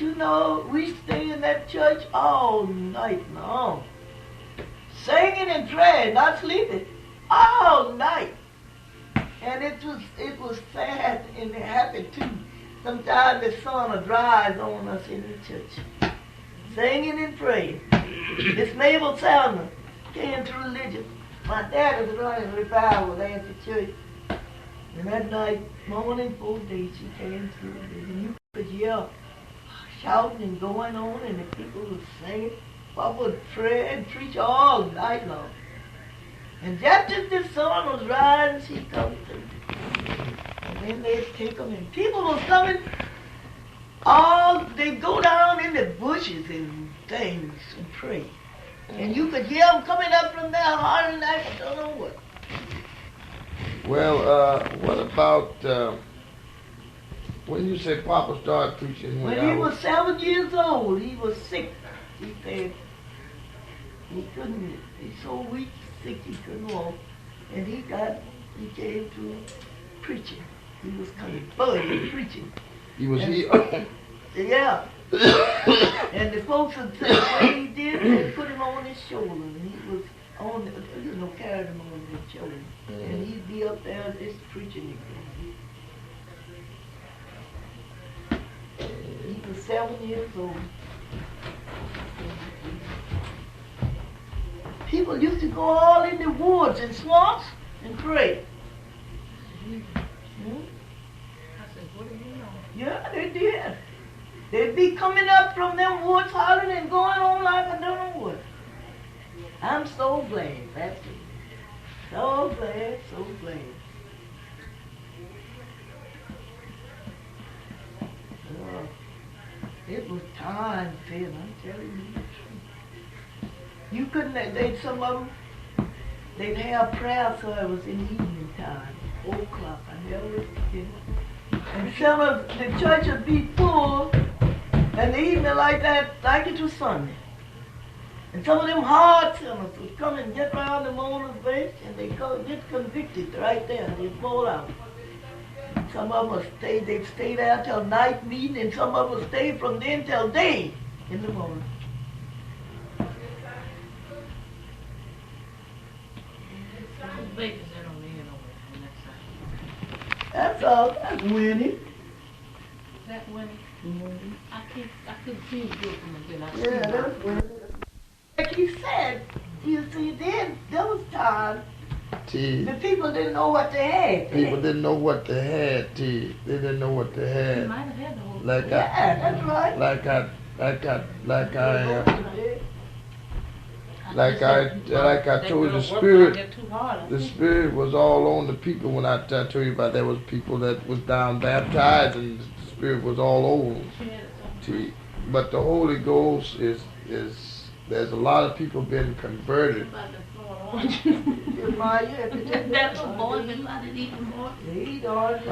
[SPEAKER 1] we stay in that church all night long. Singing and praying, not sleeping. All night. And it was sad and happy too. Sometimes the sun will rise on us in the church. Singing and praying. Miss Mabel Salmon came to religion. My dad was running revival there at the church. And that night, morning, 4 days, she came to religion. hear shouting and going on, and the people would sing. Papa would pray and preach all night long. And just as the sun was rising, she comes to, and then they'd take them, and people was coming. They go down in the bushes and things and pray. And you could hear them coming up from there hollering like I don't know what.
[SPEAKER 2] Well, what about when you say Papa started preaching?
[SPEAKER 1] When he was 7 years old, he was sick. He said he couldn't, he's so weak, sick he couldn't walk. And he came to preaching. He was converted preaching.
[SPEAKER 2] He was here.
[SPEAKER 1] Yeah. And the folks would say what he did, they put him on his shoulder, and he was on, carried him on his shoulder. And he'd be up there just preaching again. He was 7 years old. People used to go all in the woods and swamps and pray. Yeah, they did. They'd be coming up from them woods hollering and going on like I don't know what. I'm so glad, that's it. So glad, so glad. It was time, Phil, I'm telling you the truth. You couldn't, some of them, they'd have prayer service in the evening time, 4 o'clock, I never forget. And some of the church would be full, and the evening like that, like it was Sunday. And some of them hard sinners would come and get around the motor's bench, and they get convicted right there, and they'd fall out. And some of them they'd stay there till night meeting, and some of them stayed from then till day in the morning. That's all. That's Winnie.
[SPEAKER 3] That Winnie? Mm-hmm. I couldn't see him good from a bit.
[SPEAKER 1] Yeah, that's Winnie. Like he said, you see, then there was time. The people didn't know what they had.
[SPEAKER 2] People didn't know what they had, T. They didn't know what they had.
[SPEAKER 3] He might have had the whole
[SPEAKER 1] that's right.
[SPEAKER 2] Like I told you, the spirit was all on the people when I told you about there was people that was down baptized and the spirit was all over them. But the Holy Ghost is there's a lot of people been converted. A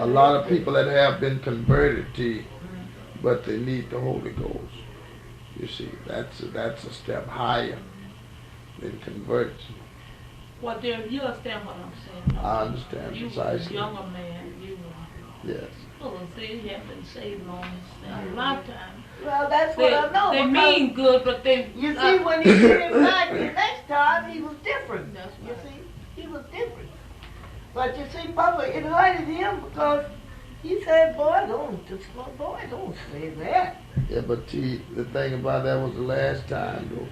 [SPEAKER 2] lot of people that have been converted, T, but they need the Holy Ghost. You see, that's a step higher than conversion.
[SPEAKER 3] Well, dear, you understand what I'm saying.
[SPEAKER 2] I understand
[SPEAKER 3] you
[SPEAKER 2] precisely.
[SPEAKER 3] You was a younger man. You were.
[SPEAKER 2] Yes.
[SPEAKER 3] Well, see, you haven't been saved long in a lifetime.
[SPEAKER 1] Well, that's what I know.
[SPEAKER 3] They mean good, but they...
[SPEAKER 1] You see, when he came back the next time, he was different.
[SPEAKER 3] That's right.
[SPEAKER 1] You see, he was different. But you see, Papa, it hurted him because he said, boy, don't say that.
[SPEAKER 2] Yeah, but T, the thing about that was the last time, though.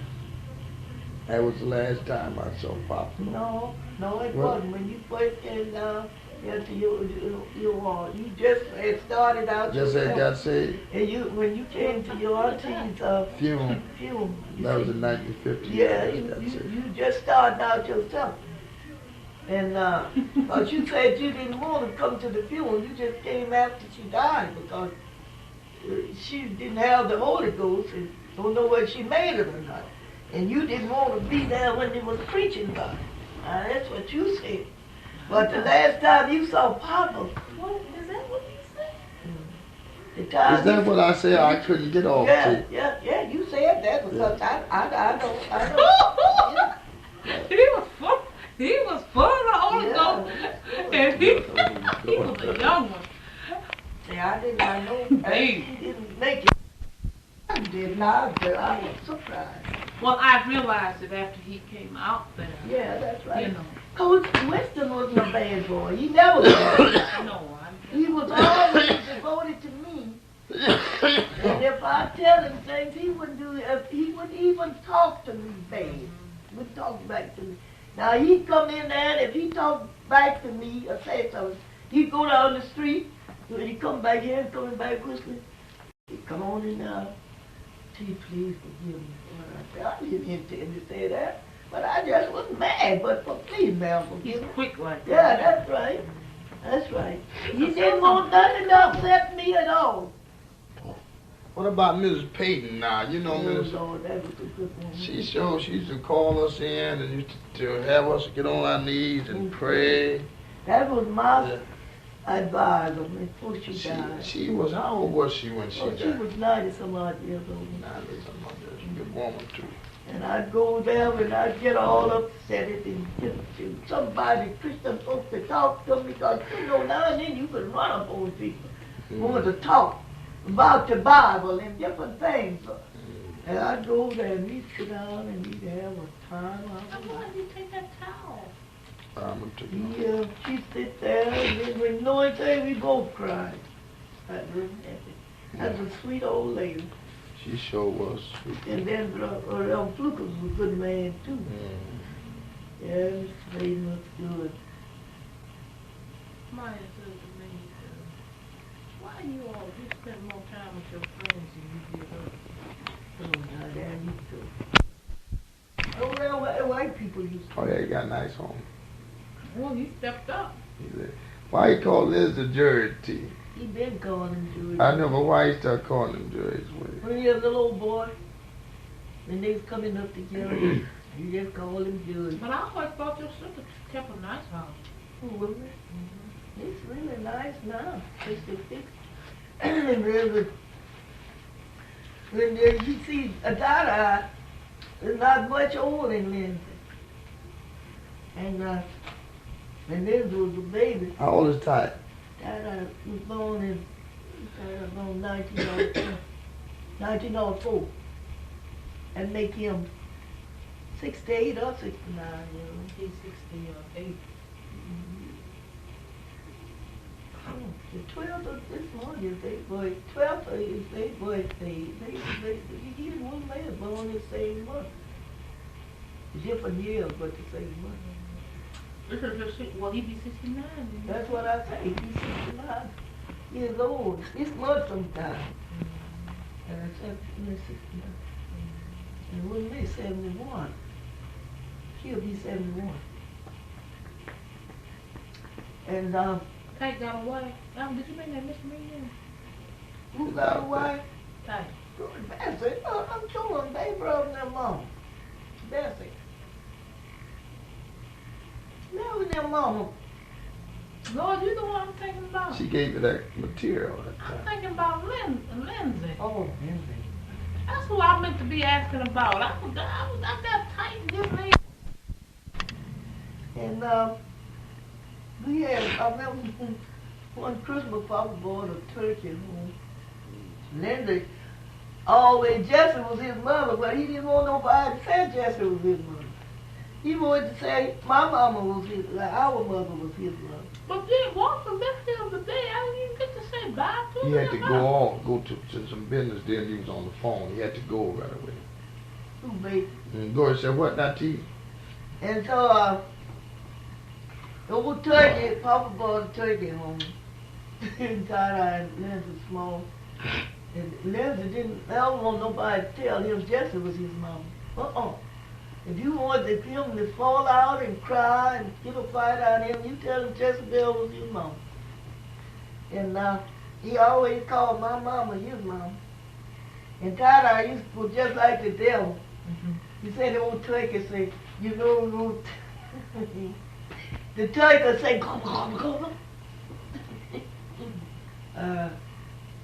[SPEAKER 2] That was the last time I saw Papa.
[SPEAKER 1] No, it wasn't. When you first came down here to you just had started out.
[SPEAKER 2] Just had got saved.
[SPEAKER 1] And when you came to your auntie's
[SPEAKER 2] funeral. That was in 1950.
[SPEAKER 1] Yeah, you just started out yourself. And because you said you didn't want to come to the funeral, you just came after she died because she didn't have the Holy Ghost and don't know whether she made it or not. And you didn't want to be there when they was preaching about it. That's what you said. But the last time you saw Papa,
[SPEAKER 3] Is that what you said?
[SPEAKER 2] Is that what I said? I couldn't get off.
[SPEAKER 1] Yeah, you said that because I know.
[SPEAKER 3] He was full of the Holy Ghost. And he was a young one.
[SPEAKER 1] See, I know. He didn't make it. I did not, but I was surprised.
[SPEAKER 3] Well, I realized it after he came out there.
[SPEAKER 1] Yeah, that's right.
[SPEAKER 3] You know.
[SPEAKER 1] Coach Winston wasn't a bad boy. He never was.
[SPEAKER 3] No,
[SPEAKER 1] he was always devoted to me. And if I tell him things, he wouldn't do it. He wouldn't even talk to me bad. He wouldn't talk back to me. Now, he'd come in there, and if he talked back to me or say something, he'd go down the street, he'd come back here, coming back whistling. He come on in now. Please forgive me. I didn't intend to say that. But I just was mad. But please, ma'am, forgive me.
[SPEAKER 3] He's quick like that.
[SPEAKER 1] Yeah, that's right. That's right. He didn't want nothing to upset me at all.
[SPEAKER 2] What about Mrs. Payton now? You know, Mrs.
[SPEAKER 1] Lord, that was a good one.
[SPEAKER 2] She used to call us in and used to have us get on our knees and pray.
[SPEAKER 1] That was my advisor before she died.
[SPEAKER 2] She was, how old was she when she died?
[SPEAKER 1] She was 90-some odd years old.
[SPEAKER 2] 90-some odd years. A good woman, too.
[SPEAKER 1] And I'd go there and I'd get all upset and get somebody, Christian folks, to talk to me because, you know, now and then you could run up on people who want to talk about the Bible and different things. And I'd go there and he'd sit down and he'd have a time.
[SPEAKER 3] Why did you take that towel?
[SPEAKER 1] Yeah, she'd sit there and then when you know anything, we both cried. That was a sweet old lady.
[SPEAKER 2] She sure was sweet.
[SPEAKER 1] And then Fluker was a good man too. Yeah, Mr. Payton looks good.
[SPEAKER 3] Maya said to me, why you spend more time with your friends than you did us?
[SPEAKER 1] Oh, now that used to. Oh, well, white people used to.
[SPEAKER 2] Oh, yeah, he got a nice home.
[SPEAKER 3] Well, he stepped up.
[SPEAKER 2] Why he called Liz the jury T?
[SPEAKER 1] He been calling him Jury.
[SPEAKER 2] I know, but why he started calling him juries?
[SPEAKER 1] When he was a little old boy, when they was coming up together, he just called him Jury.
[SPEAKER 3] But I always thought your sister kept a nice house.
[SPEAKER 1] Oh, was it? It's really nice now. It's the fix. And really, when you see Adada is not much older than Lindsey. And Lindsey was a baby.
[SPEAKER 2] How old is Ty?
[SPEAKER 1] Dada was born in 1904. And make him 68 or 69, you know.
[SPEAKER 3] He's 68.
[SPEAKER 1] The 12th of this month is their birthday. 12th is their birthday. He and one man born the same month. Different years, but the same month.
[SPEAKER 3] Well, he be 69.
[SPEAKER 1] That's what I say. He's 69 years old. This month sometime. And I said, he's 69. And when they 71, she'll be 71. And
[SPEAKER 3] Ty got away. Did you make that Miss Meeting?
[SPEAKER 1] who got away?
[SPEAKER 3] Ty.
[SPEAKER 1] Bessie. I'm telling them they brought them on. Bessie. That was their mama.
[SPEAKER 3] Lord, you the one I'm thinking about.
[SPEAKER 2] She gave you that material that
[SPEAKER 3] I'm
[SPEAKER 2] time.
[SPEAKER 3] thinking about Lindsey.
[SPEAKER 1] Oh, Lindsey.
[SPEAKER 3] That's who I meant to be asking about. I got tight and this lady.
[SPEAKER 1] And we had, I remember one Christmas Papa bought a turkey home. Lindsey always, Jessie was his mother, but he didn't want nobody to say Jessie was his mother. He wanted to say my mama was his, like our mother was his mother.
[SPEAKER 3] But then Walter left him today. I didn't even get to say bye to him.
[SPEAKER 2] He had to go to some business there and he was on the phone. He had to go right away.
[SPEAKER 1] Who made?
[SPEAKER 2] And Doris said, what, not to you?
[SPEAKER 1] And so, the old turkey, Papa bought a turkey home. And Tata and Lindsey small. And Lindsey I don't want nobody to tell him Jessie was his mama. If you wanted him to fall out and cry and get a fight out of him, you tell him Jezebel was his mama. And he always called my mama his mama. And Tata used to go just like the devil. He said the old turkey say, you know, the turkey say,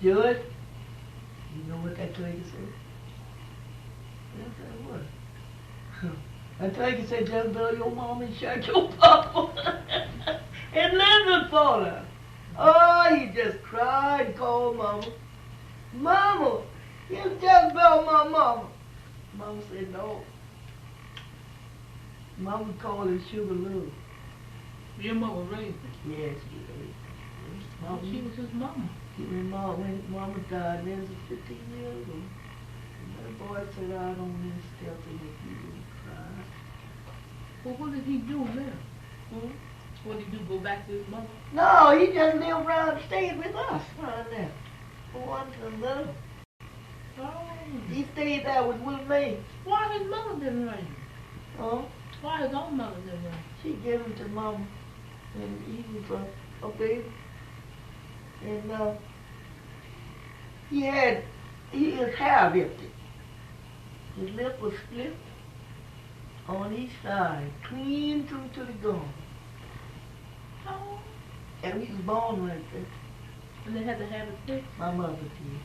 [SPEAKER 1] George, you know what that turkey said? I said, what? I think he said, just tell your mom and shut your papa. And Lindsey fought her. Oh, he just cried and called Mama. Mama, you just tell my mama. Mama said, no. Mama called him Sugar Lou.
[SPEAKER 3] Your mama raised him?
[SPEAKER 1] Yes, she raised him.
[SPEAKER 3] She was his mama.
[SPEAKER 1] When Mama died, Lindsey 15 years old. That boy said, I don't mean to tell him if you didn't cry.
[SPEAKER 3] Well, what did he do then? What did he do, go back to his mother?
[SPEAKER 1] No, he just lived around, stayed with us around there. For one to another. He stayed there with Willie Mae.
[SPEAKER 3] Why his mother didn't raise him?
[SPEAKER 1] Huh?
[SPEAKER 3] Why his own mother didn't raise him?
[SPEAKER 1] She gave him to Mama, and he was a baby. And his hair lifted. His lip was split on each side, clean through to the gum.
[SPEAKER 3] Oh.
[SPEAKER 1] And he was born like that.
[SPEAKER 3] And they had to have it fixed?
[SPEAKER 1] My mother did.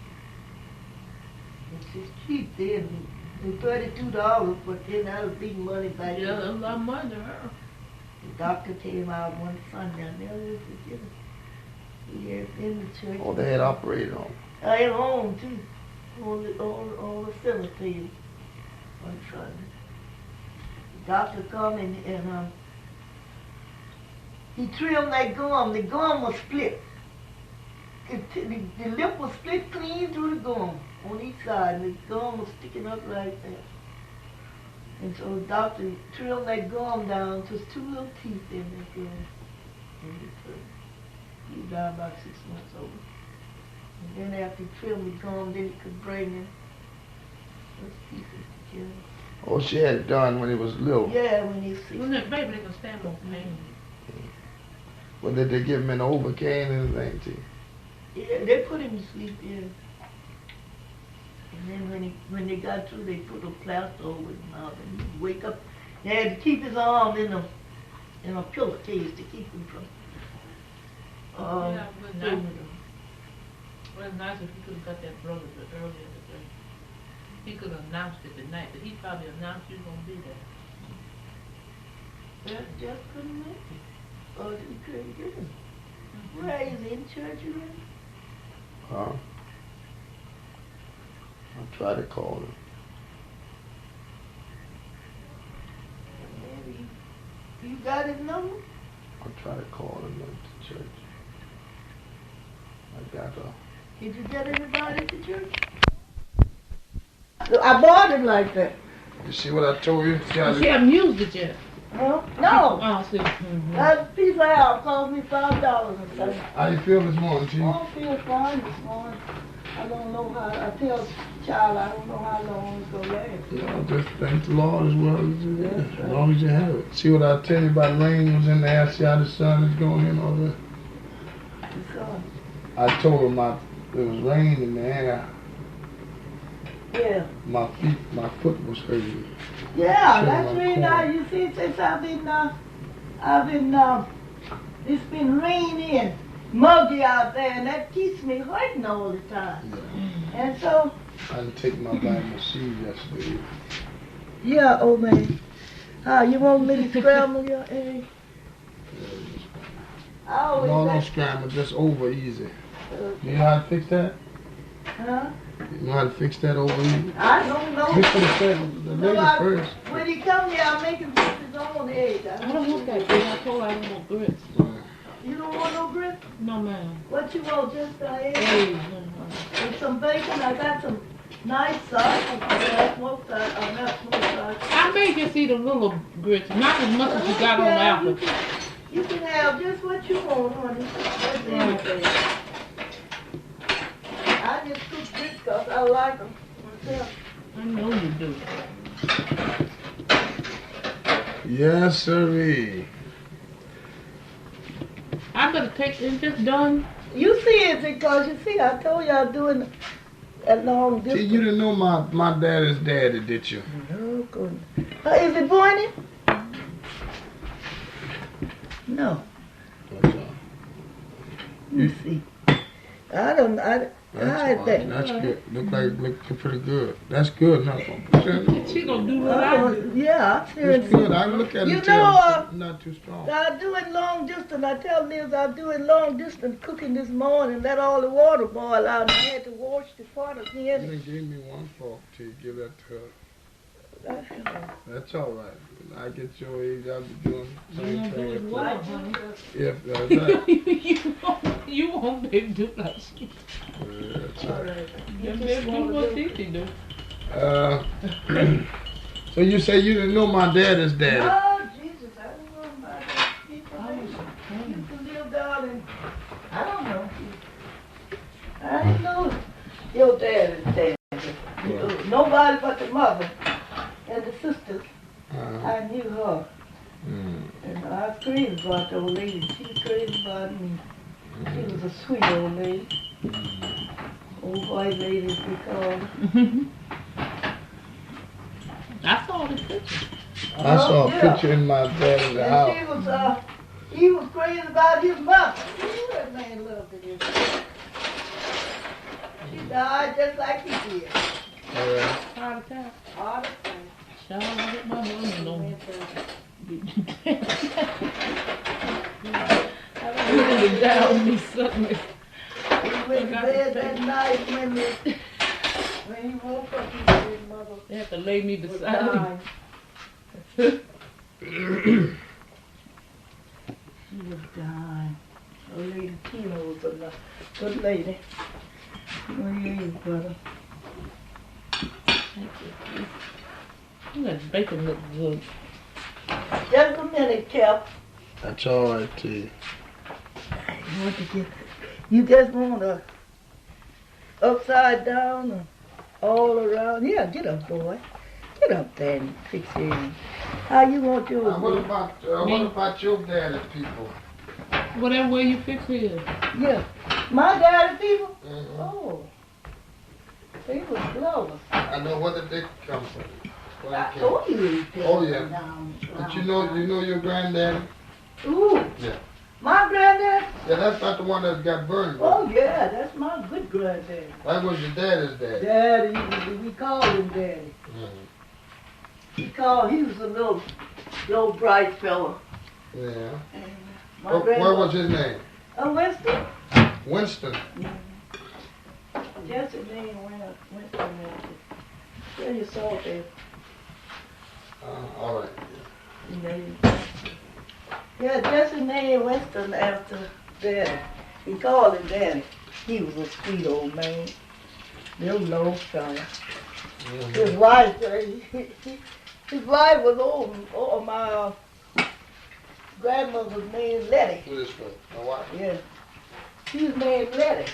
[SPEAKER 1] It's just cheap then. It was $32, but then that was big money back
[SPEAKER 3] Yeah,
[SPEAKER 1] then.
[SPEAKER 3] that was a lot of money to her.
[SPEAKER 1] The doctor came out one Sunday, and there was he had in the church.
[SPEAKER 2] Oh, they had operated on.
[SPEAKER 1] I at home too, on the cemetery one Sunday. The doctor come and he trimmed that gum. The gum was split. The lip was split clean through the gum on each side, and the gum was sticking up like that. And so the doctor trimmed that gum down, just 2 little teeth in that gum. And he died about 6 months old. And then after he trimmed the gum, then he could bring in those pieces together.
[SPEAKER 2] Oh, she had it done when he was little.
[SPEAKER 1] Yeah, when he was 6.
[SPEAKER 3] When that baby, they can stand on pain.
[SPEAKER 2] Well, did they give him an Overcane and anything too?
[SPEAKER 1] Yeah, they put him to sleep, yeah. And then when they got through, they put a plaster over his mouth, and he'd wake up. They had to keep his arm in a pillowcase to keep him from.
[SPEAKER 3] Yeah, but nice. Well, it's nice if he could have got that blood earlier in the day. He could have announced it tonight, but he probably announced he was going to be there.
[SPEAKER 1] Just couldn't make it. Or he couldn't get him. Where is he in church already?
[SPEAKER 2] Huh? I'll try to call him.
[SPEAKER 1] Maybe. You got his number?
[SPEAKER 2] I'll try to call him at the church. I got
[SPEAKER 1] Did you get anybody at the church? I bought it like that.
[SPEAKER 2] You see what I told you?
[SPEAKER 3] She haven't used it yet.
[SPEAKER 1] Huh? No.
[SPEAKER 3] Oh, see. Mm-hmm.
[SPEAKER 1] That piece of house cost me $5 or something.
[SPEAKER 2] How you feel this morning, Chief?
[SPEAKER 1] I feel fine this morning. I don't know how, I tell child I don't know how long it's going to last.
[SPEAKER 2] Yeah, just thank the Lord as well as you can, as long as you have it. See what I tell you about rain was in the air, see how the sun is going in over there?
[SPEAKER 1] The sun.
[SPEAKER 2] I told him it was rain in the air.
[SPEAKER 1] Yeah.
[SPEAKER 2] My foot was hurting.
[SPEAKER 1] Yeah, that's really nice. You see, since it's been raining, muggy out there, and that keeps me hurting all the time.
[SPEAKER 2] Yeah.
[SPEAKER 1] And so.
[SPEAKER 2] I didn't take my vitamin C yesterday.
[SPEAKER 1] Yeah, old man. You want me to scramble your egg?
[SPEAKER 2] No, don't scramble, just over easy. You know how to fix that?
[SPEAKER 1] Huh?
[SPEAKER 2] You know how to fix that over easy?
[SPEAKER 1] I don't know.
[SPEAKER 2] Fix the lady first.
[SPEAKER 1] When he come here, I'll make him fix his own egg.
[SPEAKER 3] I don't want that grits. I told her I don't want grits.
[SPEAKER 1] You don't want no grits?
[SPEAKER 3] No, ma'am.
[SPEAKER 1] What you want, just an egg?
[SPEAKER 3] Hey,
[SPEAKER 1] With some bacon, I got some nice sauce. Not smoked sauce.
[SPEAKER 3] I may just eat a little grits, not as much as you got on the apple.
[SPEAKER 1] You can have just what you want, honey. That's anything. I just cook grits because I like them myself.
[SPEAKER 3] I know you do.
[SPEAKER 2] Yes, sirree.
[SPEAKER 3] I better take this done.
[SPEAKER 1] You see it because you see, I told you I'm doing a long distance.
[SPEAKER 2] See, you didn't know my daddy's daddy, did you?
[SPEAKER 1] No, goodness. Is it pointing? No. You see. I think.
[SPEAKER 2] That's good. Look pretty good. That's good enough.
[SPEAKER 3] She gonna do what I do.
[SPEAKER 1] Yeah, I'm
[SPEAKER 2] It's good. I can look at
[SPEAKER 1] You
[SPEAKER 2] it
[SPEAKER 1] know,
[SPEAKER 2] not too strong.
[SPEAKER 1] I'm doing long distance. I tell Liz I'm doing long distance cooking this morning. Let all the water boil out. And I had to wash the pot
[SPEAKER 2] You
[SPEAKER 1] again.
[SPEAKER 2] didn't give me one fork till you give that to her. That's all right. When I get your age, I'll be doing the same thing.
[SPEAKER 3] Well, honey.
[SPEAKER 2] If that's right.
[SPEAKER 3] you won't be able to do like she.
[SPEAKER 2] That's all right.
[SPEAKER 3] You better do what she can do.
[SPEAKER 2] So you say you didn't know my daddy's daddy?
[SPEAKER 1] Oh, Jesus, I don't know about that. People live down in, I don't know. I don't know your dad's daddy. Nobody but the mother and the sisters.
[SPEAKER 2] Uh-huh.
[SPEAKER 1] I knew her. And I was crazy about the old lady. She was crazy about me. She was a sweet old lady. Old white lady, we called her.
[SPEAKER 3] I saw the picture.
[SPEAKER 2] I saw a picture in my dad's house.
[SPEAKER 1] And he was crazy about his mother. Ooh, that man loved it. She died just like he did.
[SPEAKER 3] Heart attack.
[SPEAKER 1] Heart attack.
[SPEAKER 3] Shout out to my mom on. I really down me something.
[SPEAKER 1] He went to bed that night when he woke up, he said his mother.
[SPEAKER 3] They had to lay me beside him.
[SPEAKER 1] She was dying. Old lady Tina was a good lady. Oh, yeah, brother.
[SPEAKER 3] Thank you. That bacon look good.
[SPEAKER 1] Just a minute, Cap.
[SPEAKER 2] That's all right, too.
[SPEAKER 1] You just want to upside down and all around. Yeah, get up, boy. Get up there and fix it. How you want yours?
[SPEAKER 2] What about your daddy people?
[SPEAKER 3] Whatever way you fix it.
[SPEAKER 1] Yeah. My daddy people?
[SPEAKER 2] Mm-hmm.
[SPEAKER 1] Oh. They was Glover.
[SPEAKER 2] I know where did they come from.
[SPEAKER 1] I told you.
[SPEAKER 2] Oh, yeah. But you know your granddaddy?
[SPEAKER 1] Ooh.
[SPEAKER 2] Yeah.
[SPEAKER 1] My granddad?
[SPEAKER 2] Yeah, that's not the one that got burned.
[SPEAKER 1] Oh, yeah, that's my good granddad.
[SPEAKER 2] That was your daddy's daddy.
[SPEAKER 1] Daddy, we called him Daddy.
[SPEAKER 2] Mm-hmm.
[SPEAKER 1] He was a little bright fella.
[SPEAKER 2] Yeah.
[SPEAKER 1] What
[SPEAKER 2] was his name?
[SPEAKER 1] Winston.
[SPEAKER 2] Winston.
[SPEAKER 1] Jessie name Winston. Yeah, you saw it there.
[SPEAKER 2] All right.
[SPEAKER 1] Yeah, Jessie named Winston after Daddy. He called him Daddy. He was a sweet old man. Real low fella.
[SPEAKER 2] Mm-hmm.
[SPEAKER 1] His wife was old my grandmother was named Lettie.
[SPEAKER 2] Who is this one? My wife?
[SPEAKER 1] Yeah. She was named Lettie.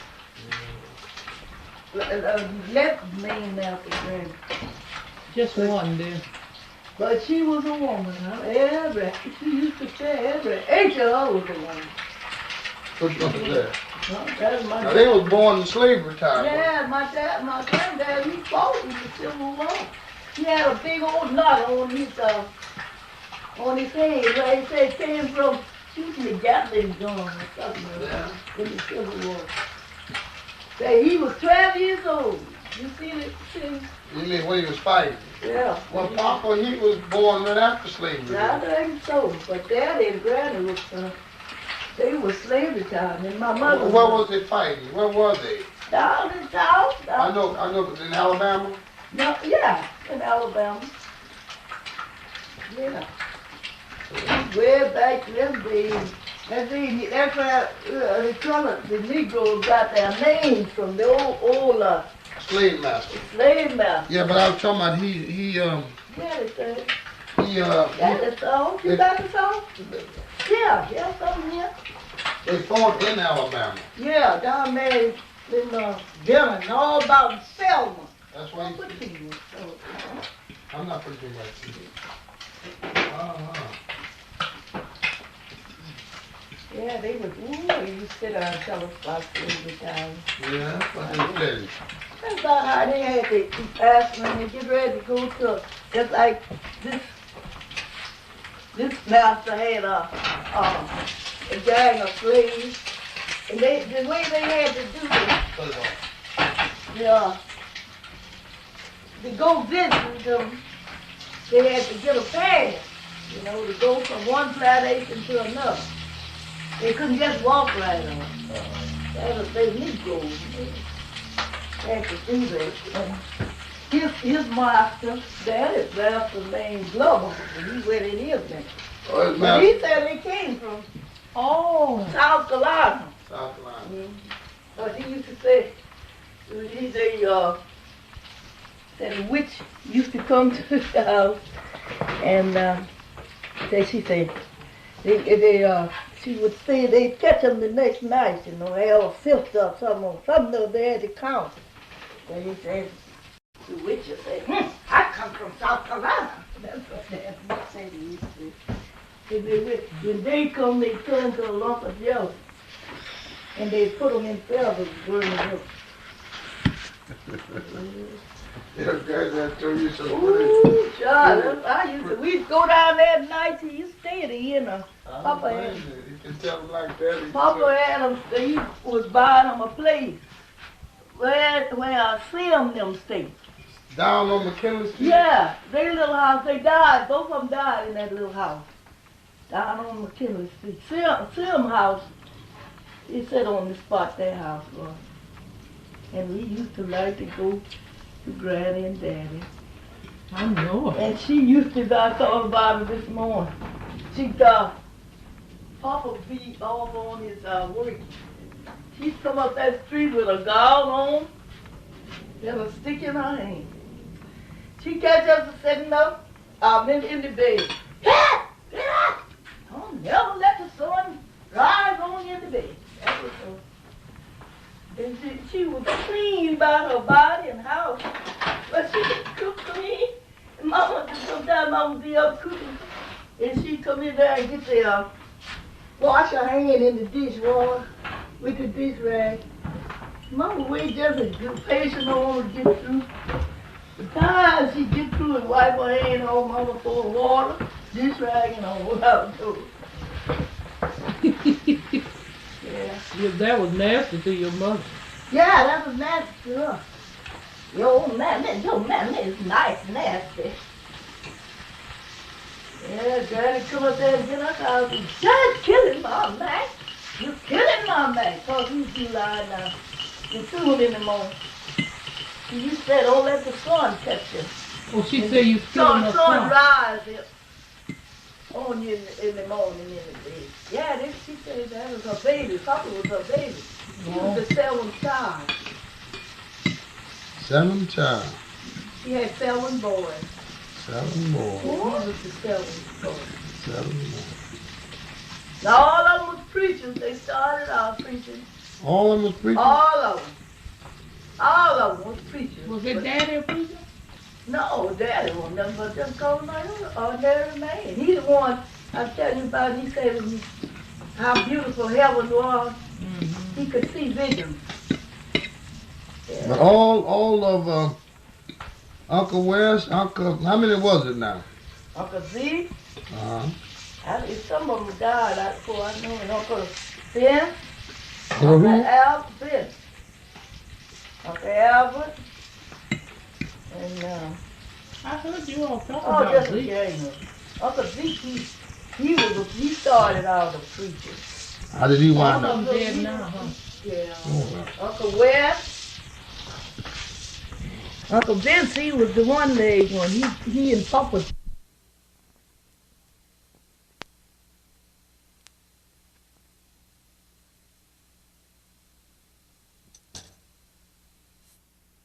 [SPEAKER 1] Lettie's named after grandma.
[SPEAKER 3] Just one there.
[SPEAKER 1] But she was a woman, huh? She used to say H.L.O. was a woman.
[SPEAKER 2] Which one is that?
[SPEAKER 1] Well, that's my
[SPEAKER 2] Now, they was born in slavery time.
[SPEAKER 1] Yeah, my granddad, he fought in the Civil War. He had a big old knot on his head where he said it came from shooting the Gatling gun or something in the Civil War. Say he was 12 years old. You see it?
[SPEAKER 2] You mean when he was fighting?
[SPEAKER 1] Yeah.
[SPEAKER 2] Well, Papa, he was born right after slavery.
[SPEAKER 1] I think so. But Daddy and Granny was, they were slavery time. And my mother.
[SPEAKER 2] Where was they fighting? Where were they?
[SPEAKER 1] Down in South.
[SPEAKER 2] I know, but in Alabama?
[SPEAKER 1] No, yeah, in Alabama. Yeah. Way back then, that's where the Negroes got their names from, the old
[SPEAKER 2] Slave master.
[SPEAKER 1] slave master.
[SPEAKER 2] Yeah, but I was talking about
[SPEAKER 1] Yeah, they said.
[SPEAKER 2] Got
[SPEAKER 1] the song? You got the song? Yeah, something here.
[SPEAKER 2] they fought in Alabama.
[SPEAKER 1] Yeah, down there in Dillon, all about Selma.
[SPEAKER 2] That's why I'm not pretty much.
[SPEAKER 1] Yeah, they was, they used to sit down and tell us about slavery time.
[SPEAKER 2] Yeah, what did they tell you?
[SPEAKER 1] That's about how they had to pass when they get ready to go to, just like this master had a gang of slaves. And the way they had to do it, to go visit them, they had to get a pass, to go from one plantation to another. They couldn't just walk right on. That was they Negroes. They had to do that. And his master, Daddy's master named Glover, and he went in his name. But he said they came from South Carolina.
[SPEAKER 2] South Carolina.
[SPEAKER 1] Mm-hmm. But he used to say, that a witch used to come to his house, and she would say they'd catch them the next night, they all filth up something they had to count. So he said, the witches said, I come from South Carolina. That's what Dad said he used to. When they come, they turn to a lump of jelly. And they put them in feathers burning up.
[SPEAKER 2] Yeah, granddad told you so.
[SPEAKER 1] Ooh, child, we'd go down there at night. He used to stay at the end of Papa Adam.
[SPEAKER 2] You can tell him like that.
[SPEAKER 1] Papa Adam, he was buying them a place where Sim them stayed.
[SPEAKER 2] Down on McKinley Street?
[SPEAKER 1] Yeah, their little house, they died. Both of them died in that little house. Down on McKinley Street. Sim house, he said on the spot their house was. And we used to like to go to Granny and Daddy.
[SPEAKER 3] I know.
[SPEAKER 1] And she used to, I thought about it this morning. She thought, Papa be off on his work. She'd come up that street with a gown on and a stick in her hand. She catch us sitting up in the bed. Don't never let the sun rise on in the bed. That was her. And she was clean by her body and house. But she could cook clean. And Mama, sometimes Mama would be up cooking. And she'd come in there and get the, wash her hand in the dishwater with the dish rag. Mama wait just a good patient on to get through. The time she'd get through and wipe her hand on Mama for water, dish rag and all out the door.
[SPEAKER 3] Yeah, that was nasty to your mother.
[SPEAKER 1] Yeah, that was nasty to her. Your mammy is nice nasty. Yeah, Granny come up there and get us out. Just killing my Mack. You're killing my Mack. Cause you too loud now. You threw him in the morning. You said, don't let the sun catch you.
[SPEAKER 3] Oh, she said you killing the sun.
[SPEAKER 1] Rise on you in the morning in the bed. Yeah, she said that was her baby. Papa was her baby. She was the seventh child.
[SPEAKER 2] Seventh child.
[SPEAKER 1] She had 7 boys.
[SPEAKER 2] 7 boys.
[SPEAKER 1] He was the 7th boy.
[SPEAKER 2] 7 boys.
[SPEAKER 1] Now, all of them was preachers. They started out preaching.
[SPEAKER 2] All of them was preachers?
[SPEAKER 1] All of them. All of them was preachers.
[SPEAKER 3] Was it Daddy a preacher?
[SPEAKER 1] No, Daddy wasn't nothing but just called my ordinary man. He's the one I was telling you about. He said how beautiful heaven was. Mm-hmm. He could see visions. Yeah.
[SPEAKER 2] But all of Uncle West, how many was it now?
[SPEAKER 1] Uncle Zeke.
[SPEAKER 2] Some
[SPEAKER 1] of them died before I knew it. Uncle Ben.
[SPEAKER 2] Uncle
[SPEAKER 1] Alfred. Uncle Alfred. And
[SPEAKER 3] I heard you all talking about Zeke.
[SPEAKER 1] Uncle Zeke, he started all the preaching.
[SPEAKER 2] How did he wind up?
[SPEAKER 3] Dead now, huh?
[SPEAKER 1] Yeah. Uncle West. Uncle Vince, he was the one leg one. He and Papa